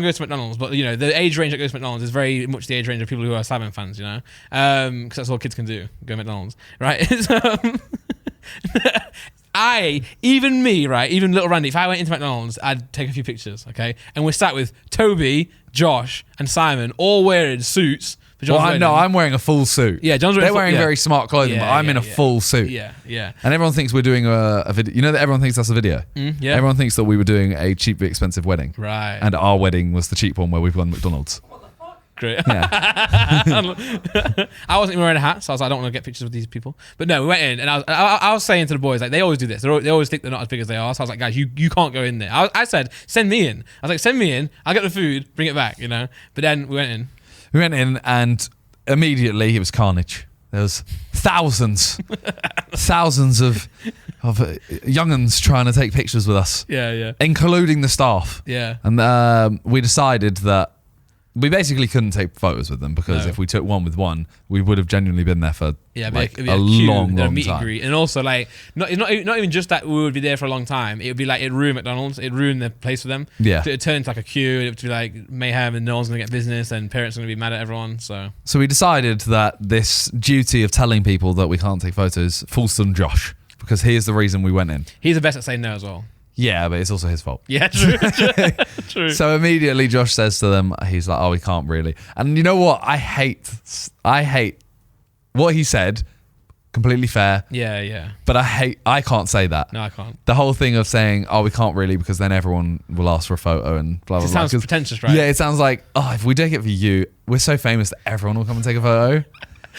goes to McDonald's, but you know the age range that goes to McDonald's is very much the age range of people who are SIDEMEN fans, you know, because that's all kids can do, go to McDonald's, right? Even little Randy, if I went into McDonald's, I'd take a few pictures, okay? And we're sat with Toby, Josh, and Simon, all wearing suits. For John's wedding. I'm wearing a full suit. Yeah, John's They're wearing very smart clothing, but I'm in a full suit. Yeah. And everyone thinks we're doing a video. You know that everyone thinks that's a video? Yeah. Everyone thinks that we were doing a cheap, expensive wedding. Right. And our wedding was the cheap one where we've won McDonald's. Great. Yeah. I wasn't even wearing a hat, so I was like, I don't want to get pictures with these people. But no, we went in, and I was saying to the boys, like, they always do this. They always think they're not as big as they are. So I was like, guys, you can't go in there. I said, send me in. I was like, send me in. I'll get the food, bring it back, you know. But then we went in. We went in, and immediately it was carnage. There was thousands of young'uns trying to take pictures with us. Yeah. Including the staff. Yeah. And we decided that we basically couldn't take photos with them because No. if we took one with one, we would have genuinely been there for Yeah, like it'd be a queue, long meet and time. greet. And also, like, not even just that we would be there for a long time. It would be like, it'd ruin McDonald's. It'd ruin the place for them. Yeah. So it'd turn into like a queue. It would be like mayhem and no one's going to get business and parents are going to be mad at everyone. So we decided that this duty of telling people that we can't take photos falls on Josh because here's the reason we went in. he's the best at saying no as well. Yeah, but it's also his fault. Yeah, true. True. So immediately Josh says to them, he's like, "Oh, we can't really." And you know what? I hate what he said. Completely fair. Yeah. But I can't say that. No, I can't. The whole thing of saying, "Oh, we can't really," because then everyone will ask for a photo and blah, blah, It blah. sounds 'Cause- pretentious, right? Yeah, it sounds like, oh, if we take it for you, we're so famous that everyone will come and take a photo.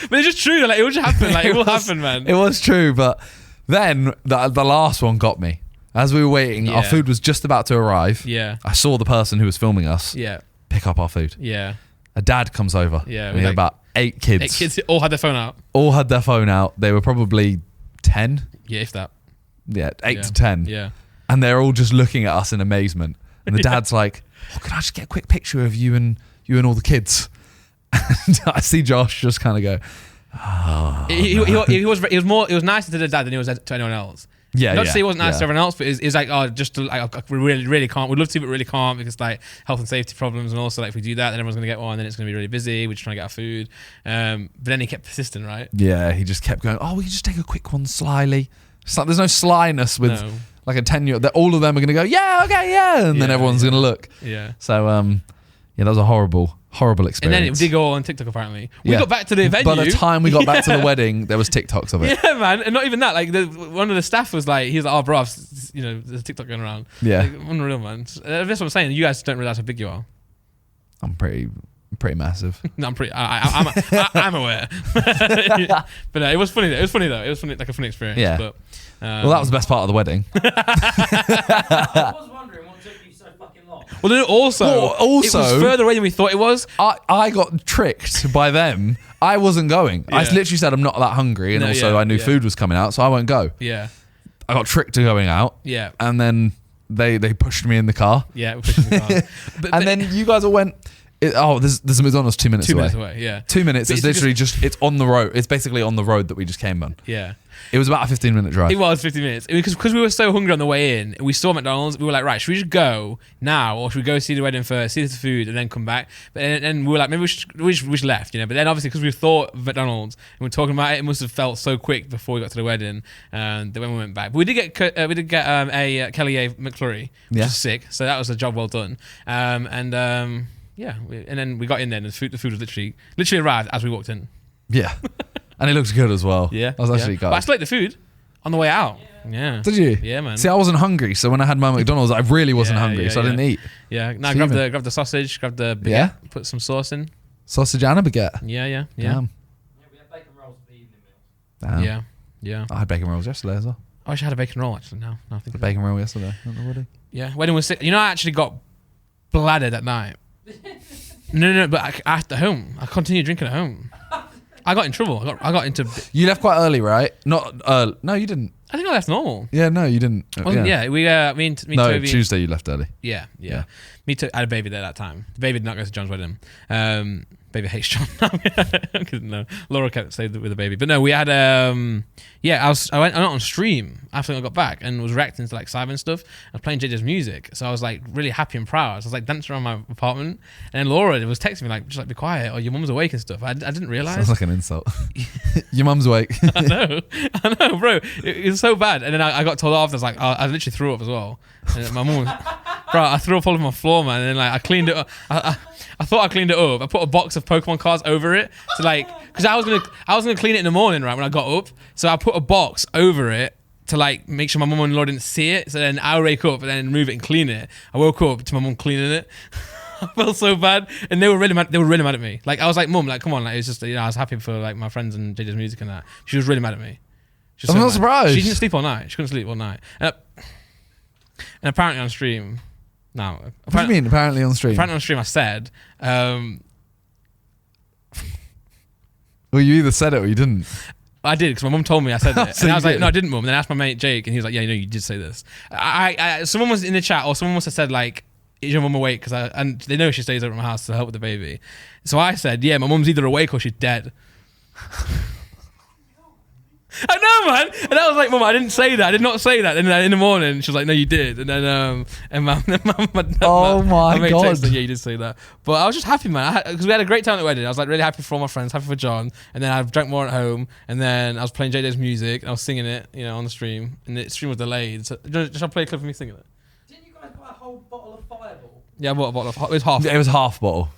But it's just true. Like, it will just happen. Like, it will happen, man. It was true, but then the last one got me. As we were waiting, our Yeah. food was just about to arrive. Yeah. I saw the person who was filming us Yeah. pick up our food. Yeah. A dad comes over. Yeah, And we had like- about 8 kids. 8 kids all had their phone out. All had their phone out. They were probably 10. Yeah, if that. Yeah, 8 Yeah. to 10. Yeah. And they're all just looking at us in amazement. And the dad's like, "Oh, can I just get a quick picture of you and all the kids?" And I see Josh just kind of go, He was nicer to the dad than he was to anyone else. Yeah, Not to say it wasn't nice yeah. to everyone else, but it's like, oh, just to, like, we really can't. We'd love to, but really can't because like health and safety problems, and also like if we do that, then everyone's gonna get one, then it's gonna be really busy. We're just trying to get our food. But then he kept persistent, right? Yeah, he just kept going, oh, we can just take a quick one slyly. It's like, there's no slyness with like a 10-year-old. All of them are going to go, yeah, okay, yeah. And then everyone's going to look. Yeah. So, yeah, that was a horrible experience. And then it did go on TikTok, apparently. We got back to the venue. By the time we got back to the wedding, there was TikToks of it. Yeah, man. And not even that. Like, one of the staff was like, he was like, oh, bro, you know, there's a TikTok going around. Yeah. Like, unreal, man. That's what I'm saying. You guys don't realize how big you are. I'm pretty massive. No, I'm aware. Yeah. But no, it was funny though. It was funny, like a funny experience. Yeah. But, Well, that was the best part of the wedding. I was wondering what took you so fucking long. Well, then also, it was further away than we thought it was. I got tricked by them. I wasn't going. I Yeah. literally said I'm not that hungry, and I knew food was coming out, so I won't go. Yeah. I got tricked to going out. Yeah. And then they pushed me in the car. Yeah, we pushed in the car. And then you guys all went, there's a McDonald's 2 minutes away. 2 minutes away, yeah. 2 minutes. But It's literally just, it's on the road. It's basically on the road that we just came on. Yeah. It was about a 15-minute drive. It was 50 minutes. Because we were so hungry on the way in, we saw McDonald's, we were like, right, should we just go now, or should we go see the wedding first, see the food, and then come back? But then we were like, maybe we just left, you know. But then obviously, because we thought of McDonald's, and we were talking about it, it must have felt so quick before we got to the wedding, that when we went back. But we did get a Kelly A McFlurry, which is sick. So that was a job well done. Yeah, and then we got in there, and the food was literally arrived as we walked in. Yeah. And it looks good as well. Yeah. I was actually But I still ate the food on the way out. Yeah. Did you? Yeah, man. See, I wasn't hungry, so when I had my McDonald's, I really wasn't hungry, so I didn't eat. Yeah. No, I grabbed the sausage, grabbed the baguette, put some sauce in. Sausage and a baguette. Yeah. Damn. Yeah, we had bacon rolls for the evening meal. Damn. Yeah. I had bacon rolls yesterday as well. I wish I had a bacon roll actually. No, I think The bacon roll yesterday at the wedding. Yeah, wedding was sick. You know, I actually got bladdered that night. No, but I at home. I continued drinking at home. I got in trouble. I got into. You left quite early, right? Not no, you didn't. I think I left normal. Yeah, no, you didn't. Yeah, me and No, Toby. Tuesday you left early. Yeah. I had a baby there that time. The baby did not go to John's wedding. Baby hates John. No, Laura kept stayed with the baby. But no, we had I went on stream after I got back and was reacting to like SIDEMEN stuff. I was playing JJ's music, so I was like really happy and proud. So I was like dancing around my apartment, and then Laura was texting me like, just like be quiet or your mum's awake and stuff. I didn't realize. Sounds like an insult. Your mum's awake. I know, bro. It was so bad. And then I got told off. I was like, I literally threw up as well. And my mum, bro, I threw up all over my floor, man. And then like I cleaned it up. I thought I cleaned it up. I put a box of Pokemon cards over it to like, because I was gonna clean it in the morning, right, when I got up. So I put a box over it to like make sure my mum and Laura didn't see it. So then I wake up and then move it and clean it. I woke up to my mum cleaning it. I felt so bad, and they were really mad. They were really mad at me. Like I was like, "Mum, like come on!" Like it was just, I was happy for like my friends and JJ's music and that. She was really mad at me. I'm not surprised. She didn't sleep all night. She couldn't sleep all night. And apparently on stream, no. What do you mean? Apparently on stream. Apparently on stream, I said, well, you either said it or you didn't. I did because my mum told me I said it, So and I was you like, did. "No, I didn't, Mum." And then I asked my mate Jake, and he was like, "Yeah, you know, you did say this." Someone was in the chat, or someone must have said like, "Is your mum awake?" And they know she stays over at my house to help with the baby. So I said, "Yeah, my mum's either awake or she's dead." I know, man. And I was like, "Mum, I didn't say that. I did not say that." And then in the morning, she was like, "No, you did." And then my mate God. texted, "Yeah, you did say that." But I was just happy, man, because we had a great time at the wedding. I was like really happy for all my friends, happy for John. And then I drank more at home. And then I was playing JJ's music. And I was singing it, you know, on the stream. And the stream was delayed. So just I'll play a clip of me singing it. Didn't you guys buy a whole bottle of Fireball? Yeah, I bought a bottle of. It was half. It was half bottle.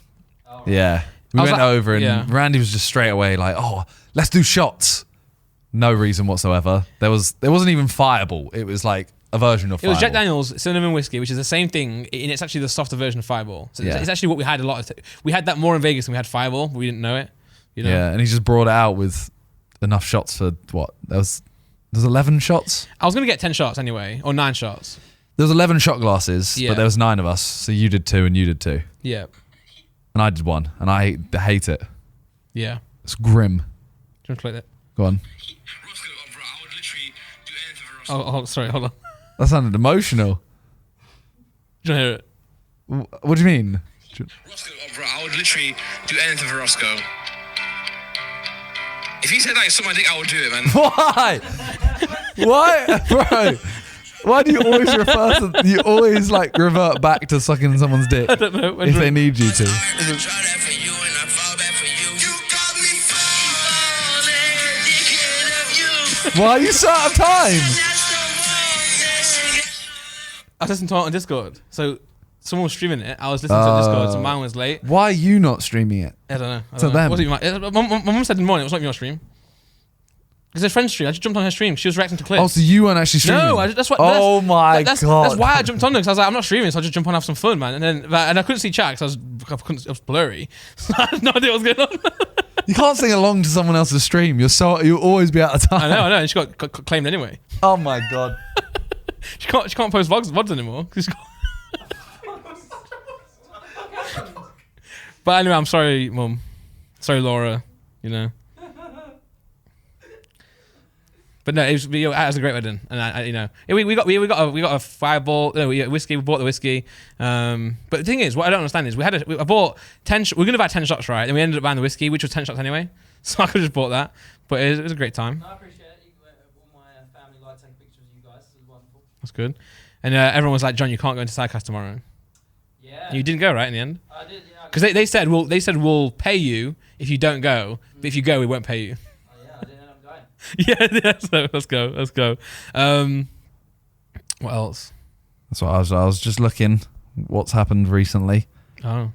Oh, right. Yeah. We I was went like- over and yeah. Randy was just straight away like, "Oh, let's do shots." No reason whatsoever. There wasn't even Fireball. It was like a version of It was Fireball. Jack Daniel's cinnamon whiskey, which is the same thing, and it's actually the softer version of Fireball. So it's actually what we had a lot of. We had that more in Vegas than we had Fireball, but we didn't know it. You know? Yeah, and he just brought it out with enough shots for what? There's 11 shots. I was gonna get 10 shots anyway, or 9 shots. There was 11 shot glasses, Yeah. but there was 9 of us. So you did 2 and you did 2. Yeah, And I did 1. And I hate it. yeah. It's grim. Do you want to play that? Go on. Oh, sorry, hold on. That sounded emotional. Do you want to hear it? What do you mean? Roscoe, bro, I would literally do anything for Roscoe. If he said like suck my dick, I would do it, man. Why? Why, bro? Why do you always you always like revert back to sucking someone's dick? I don't know. If they need you to. Why are you so out of time? I was listening to it on Discord. So someone was streaming it. I was listening to it on Discord, so mine was late. Why are you not streaming it? I don't know. To them. It wasn't even my mum said in the morning, it was not your stream. It's a friend's stream. I just jumped on her stream. She was reacting to clips. Oh, so you weren't actually streaming? No, that's what. Oh my God. That's why I jumped on there, because I was like, I'm not streaming, so I'll just jump on and have some fun, man. And I couldn't see chat because it was blurry. So I had no idea what was going on. You can't sing along to someone else's stream. You'll always be out of time. I know. And she got claimed anyway. Oh my god. She can't post VODs anymore. But anyway, I'm sorry, Mum. Sorry, Laura. You know. But no, it was a great wedding, and we got a fireball, whiskey. We bought the whiskey. But the thing is, what I don't understand is I bought 10. We're gonna buy 10 shots, right? And we ended up buying the whiskey, which was 10 shots anyway. So I could have just bought that. But it was a great time. No, I appreciate it. All my family like taking pictures of you guys. It was wonderful. That's good. And everyone was like, John, you can't go into Sidecast tomorrow. Yeah. You didn't go, right, in the end? I did. Yeah. Because they said we'll pay you if you don't go, but if you go, we won't pay you. I didn't end up going. Yeah. So let's go. What else? That's what I was just looking what's happened recently. Oh.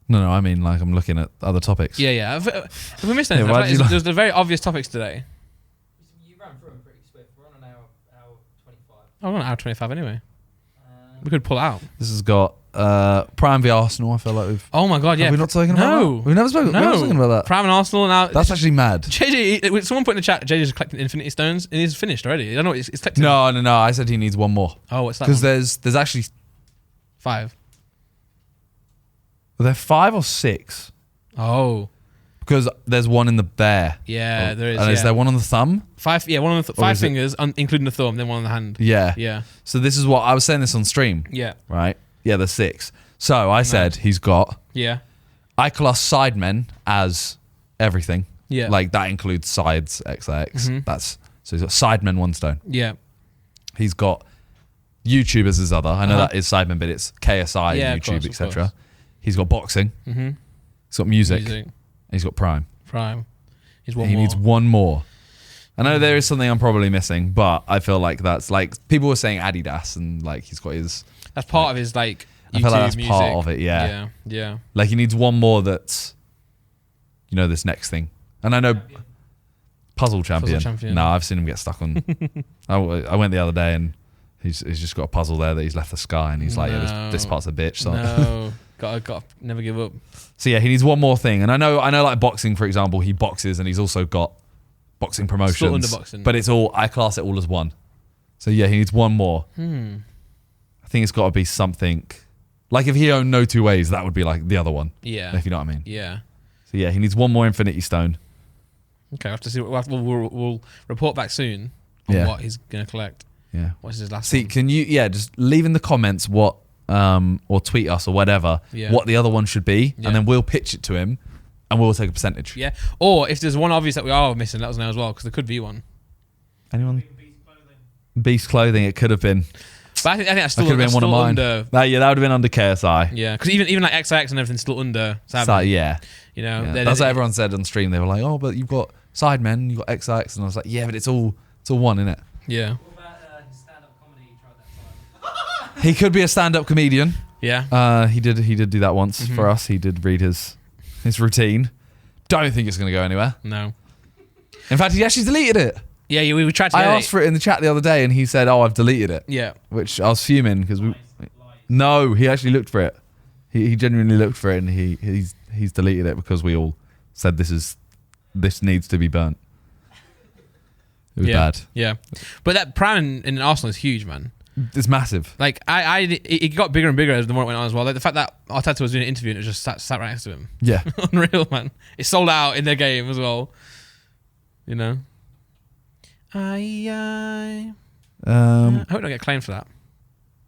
No, I mean like I'm looking at other topics. Yeah. If we missed anything, there's the very obvious topics today. You ran through them pretty swift. We're on an hour 25. Oh, we're on hour 25 anyway. We could pull out. This has got Prime v Arsenal. I feel like we've. Oh my god, yeah. Have we not spoken about that? We've never spoken. We're not talking about that. Prime and Arsenal now. That's actually mad. JJ, someone put in the chat, JJ's collecting Infinity Stones, and he's finished already. I don't know. It's collecting. No. I said he needs one more. Oh, what's that? Because there's actually 5. Are there 5 or 6? Oh. Because there's one in the there. Yeah, there is. And is there one on the thumb? 5. Yeah, one on the 5 fingers, including the thumb, then one on the hand. Yeah. Yeah. So this is what I was saying this on stream. Yeah. Right. Yeah, there's 6. So I said he's got. Yeah. I class SIDEMEN as everything. Yeah. Like that includes sides XIX. Mm-hmm. So he's got SIDEMEN 1 stone. Yeah. He's got YouTube as his other. I know that is SIDEMEN, but it's KSI, YouTube, etc. He's got boxing. Mm-hmm. He's got music. And he's got Prime. He needs one more. I know there is something I'm probably missing, but I feel like that's like people were saying Adidas and like he's got his. That's part of his like. YouTube, I feel like that's music. part of it. Yeah. Yeah. Like he needs one more that's, this next thing. And I know puzzle champion. No, I've seen him get stuck on. I went the other day and he's just got a puzzle there that he's left the sky and he's like, this part's a bitch. So. No. Got never give up. So yeah, he needs one more thing. And I know like boxing, for example, he boxes and he's also got boxing promotions. Still under boxing. But I class it all as one. So yeah, he needs one more. I think it's got to be something. Like if he owned No Two Ways, that would be like the other one. Yeah. If you know what I mean. Yeah. So yeah, he needs one more Infinity Stone. Okay, I have to see. We'll report back soon on what he's going to collect. Yeah. What's his last one? Can you, just leave in the comments what, or tweet us or whatever, what the other one should be, and then we'll pitch it to him, and we'll take a percentage. Yeah. Or if there's one obvious that we are missing, let us know as well, because there could be one. Anyone? Beast Clothing, it could have been. But I think that's still, that could have been one of mine. Under. That would have been under KSI. Yeah, because even like XIX and everything's still under. Yeah. You know, that's what everyone said on stream. They were like, "Oh, but you've got SIDEMEN, you've got XX," and I was like, "Yeah, but it's all one, isn't it?" Yeah. What about his stand-up comedy? He tried that time. He could be a stand-up comedian. Yeah. He did do that once for us. He did read his routine. Don't think it's going to go anywhere. No. In fact, he actually deleted it. Yeah, we tried to. I asked for it in the chat the other day, and he said, "Oh, I've deleted it." Yeah. Which I was fuming because No, he actually looked for it. He genuinely looked for it, and he's deleted it because we all said this needs to be burnt. It was bad. Yeah, but that Prime in Arsenal is huge, man. It's massive. Like it got bigger and bigger as the more it went on as well. Like the fact that Arteta was doing an interview and it was just sat right next to him. Yeah. Unreal, man. It sold out in their game as well. You know. I hope I don't get claimed for that.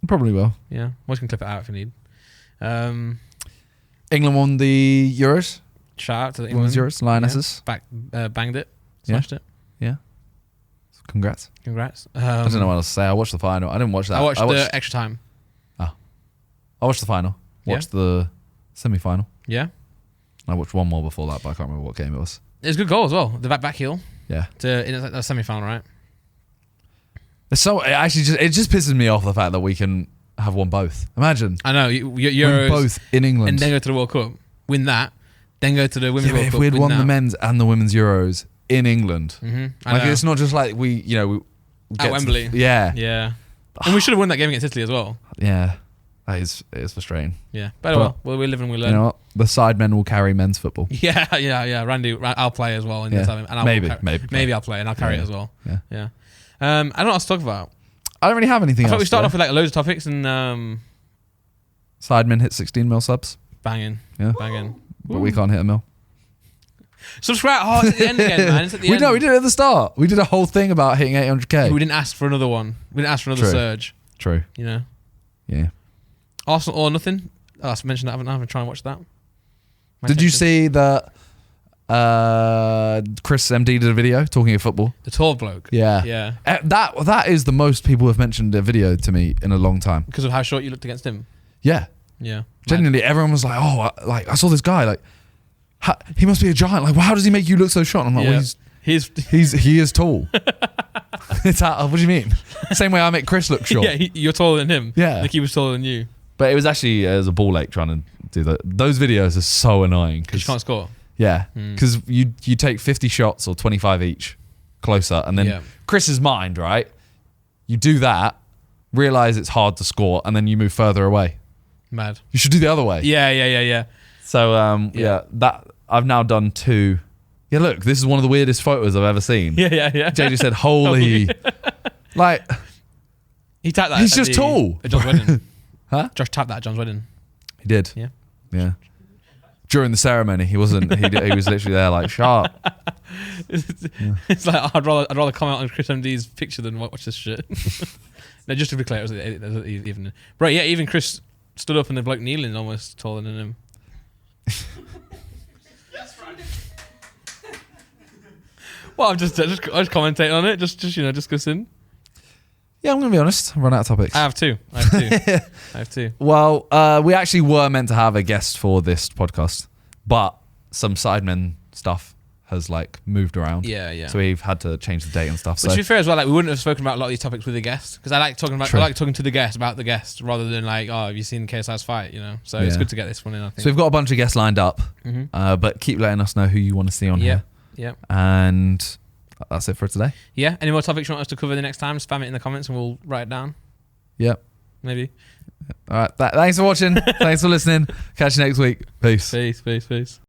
Probably will. Yeah. We can clip it out if you need. England won the Euros. Shout out to the Women's England. Euros, Lionesses. Banged it. Yeah. Smashed it. Yeah. Congrats. Congrats. I don't know what else to say. I watched the final. I didn't watch that. I watched the extra time. I watched the final. Yeah. Watched the semi-final. Yeah. I watched one more before that, but I can't remember what game it was. It was a good goal as well. The back heel. Yeah. In a semi-final, right? It just pisses me off the fact that we can have won both. Imagine. I know. Win Euros both in England. and then go to the World Cup. Win that. Then go to the Women's World if Cup. we'd win won that. the men's and the women's Euros in England, I like know. it's not just like we get At Wembley. Yeah. And we should have won that game against Italy as well. Yeah. It is frustrating. Yeah. But well, we live and we learn. You know what? The sidemen will carry men's football. Yeah. Randy, I'll play as well in the time. And maybe I'll play and I'll carry it as well. Yeah. I don't know what else to talk about. I don't really have anything I else. thought we started off with like loads of topics and Sidemen hit 16 mil subs. banging. Yeah. Banging. But we can't hit a mil. Subscribe. Oh, it's at the end again, man. It's at the end. We did it at the start. We did a whole thing about hitting 800k. We didn't ask for another one. We didn't ask for another True. surge. True. You know? Yeah. Arsenal or nothing. Oh, I mentioned that, haven't I? I've been trying to watch that. Did you see that Chris MD did a video talking of football? The tall bloke. Yeah. Yeah. That is the most people have mentioned a video to me in a long time. Because of how short you looked against him. Yeah. Yeah. Genuinely, everyone was like, "Oh, I saw this guy. Like, he must be a giant. Like, well, how does he make you look so short?" I'm like, Yeah. "Well, he is tall." It's what do you mean? Same way I make Chris look short. Yeah, you're taller than him. Yeah. Like he was taller than you. But it was actually a ball ache trying to do that. Those videos are so annoying Because you can't score. yeah, because you take 50 shots or 25 each closer, and then Chris's mind, right? You do that, realize it's hard to score, and then you move further away. Mad. You should do the other way. Yeah. So that I've now done 2. Yeah, look, this is one of the weirdest photos I've ever seen. Yeah. JJ said, "Holy," like He tapped that. he's at just tall. At John's wedding. Huh? Josh tapped that at John's wedding. He did. Yeah. During the ceremony, he wasn't. He was literally there, like sharp. It's like I'd rather comment on Chris MD's picture than watch this shit. No, just to be clear, it was even right. Yeah, even Chris stood up and the bloke kneeling almost taller than him. Well, I'm just commentating on it, just discussing. Yeah, I'm gonna be honest. I've run out of topics. I have two. I have two. Well, we actually were meant to have a guest for this podcast, but some Sidemen stuff has like moved around. Yeah. So we've had to change the date and stuff. But to be fair as well, like we wouldn't have spoken about a lot of these topics with the guest because I like talking to the guest about the guest rather than like, oh, have you seen KSI's fight? You know, so it's good to get this one in. I think. So we've got a bunch of guests lined up, but keep letting us know who you want to see on here. Yeah. And that's it for today. Yeah. Any more topics you want us to cover the next time? Spam it in the comments and we'll write it down. Yep. Maybe. All right. Thanks for watching. Thanks for listening. Catch you next week. Peace. Peace.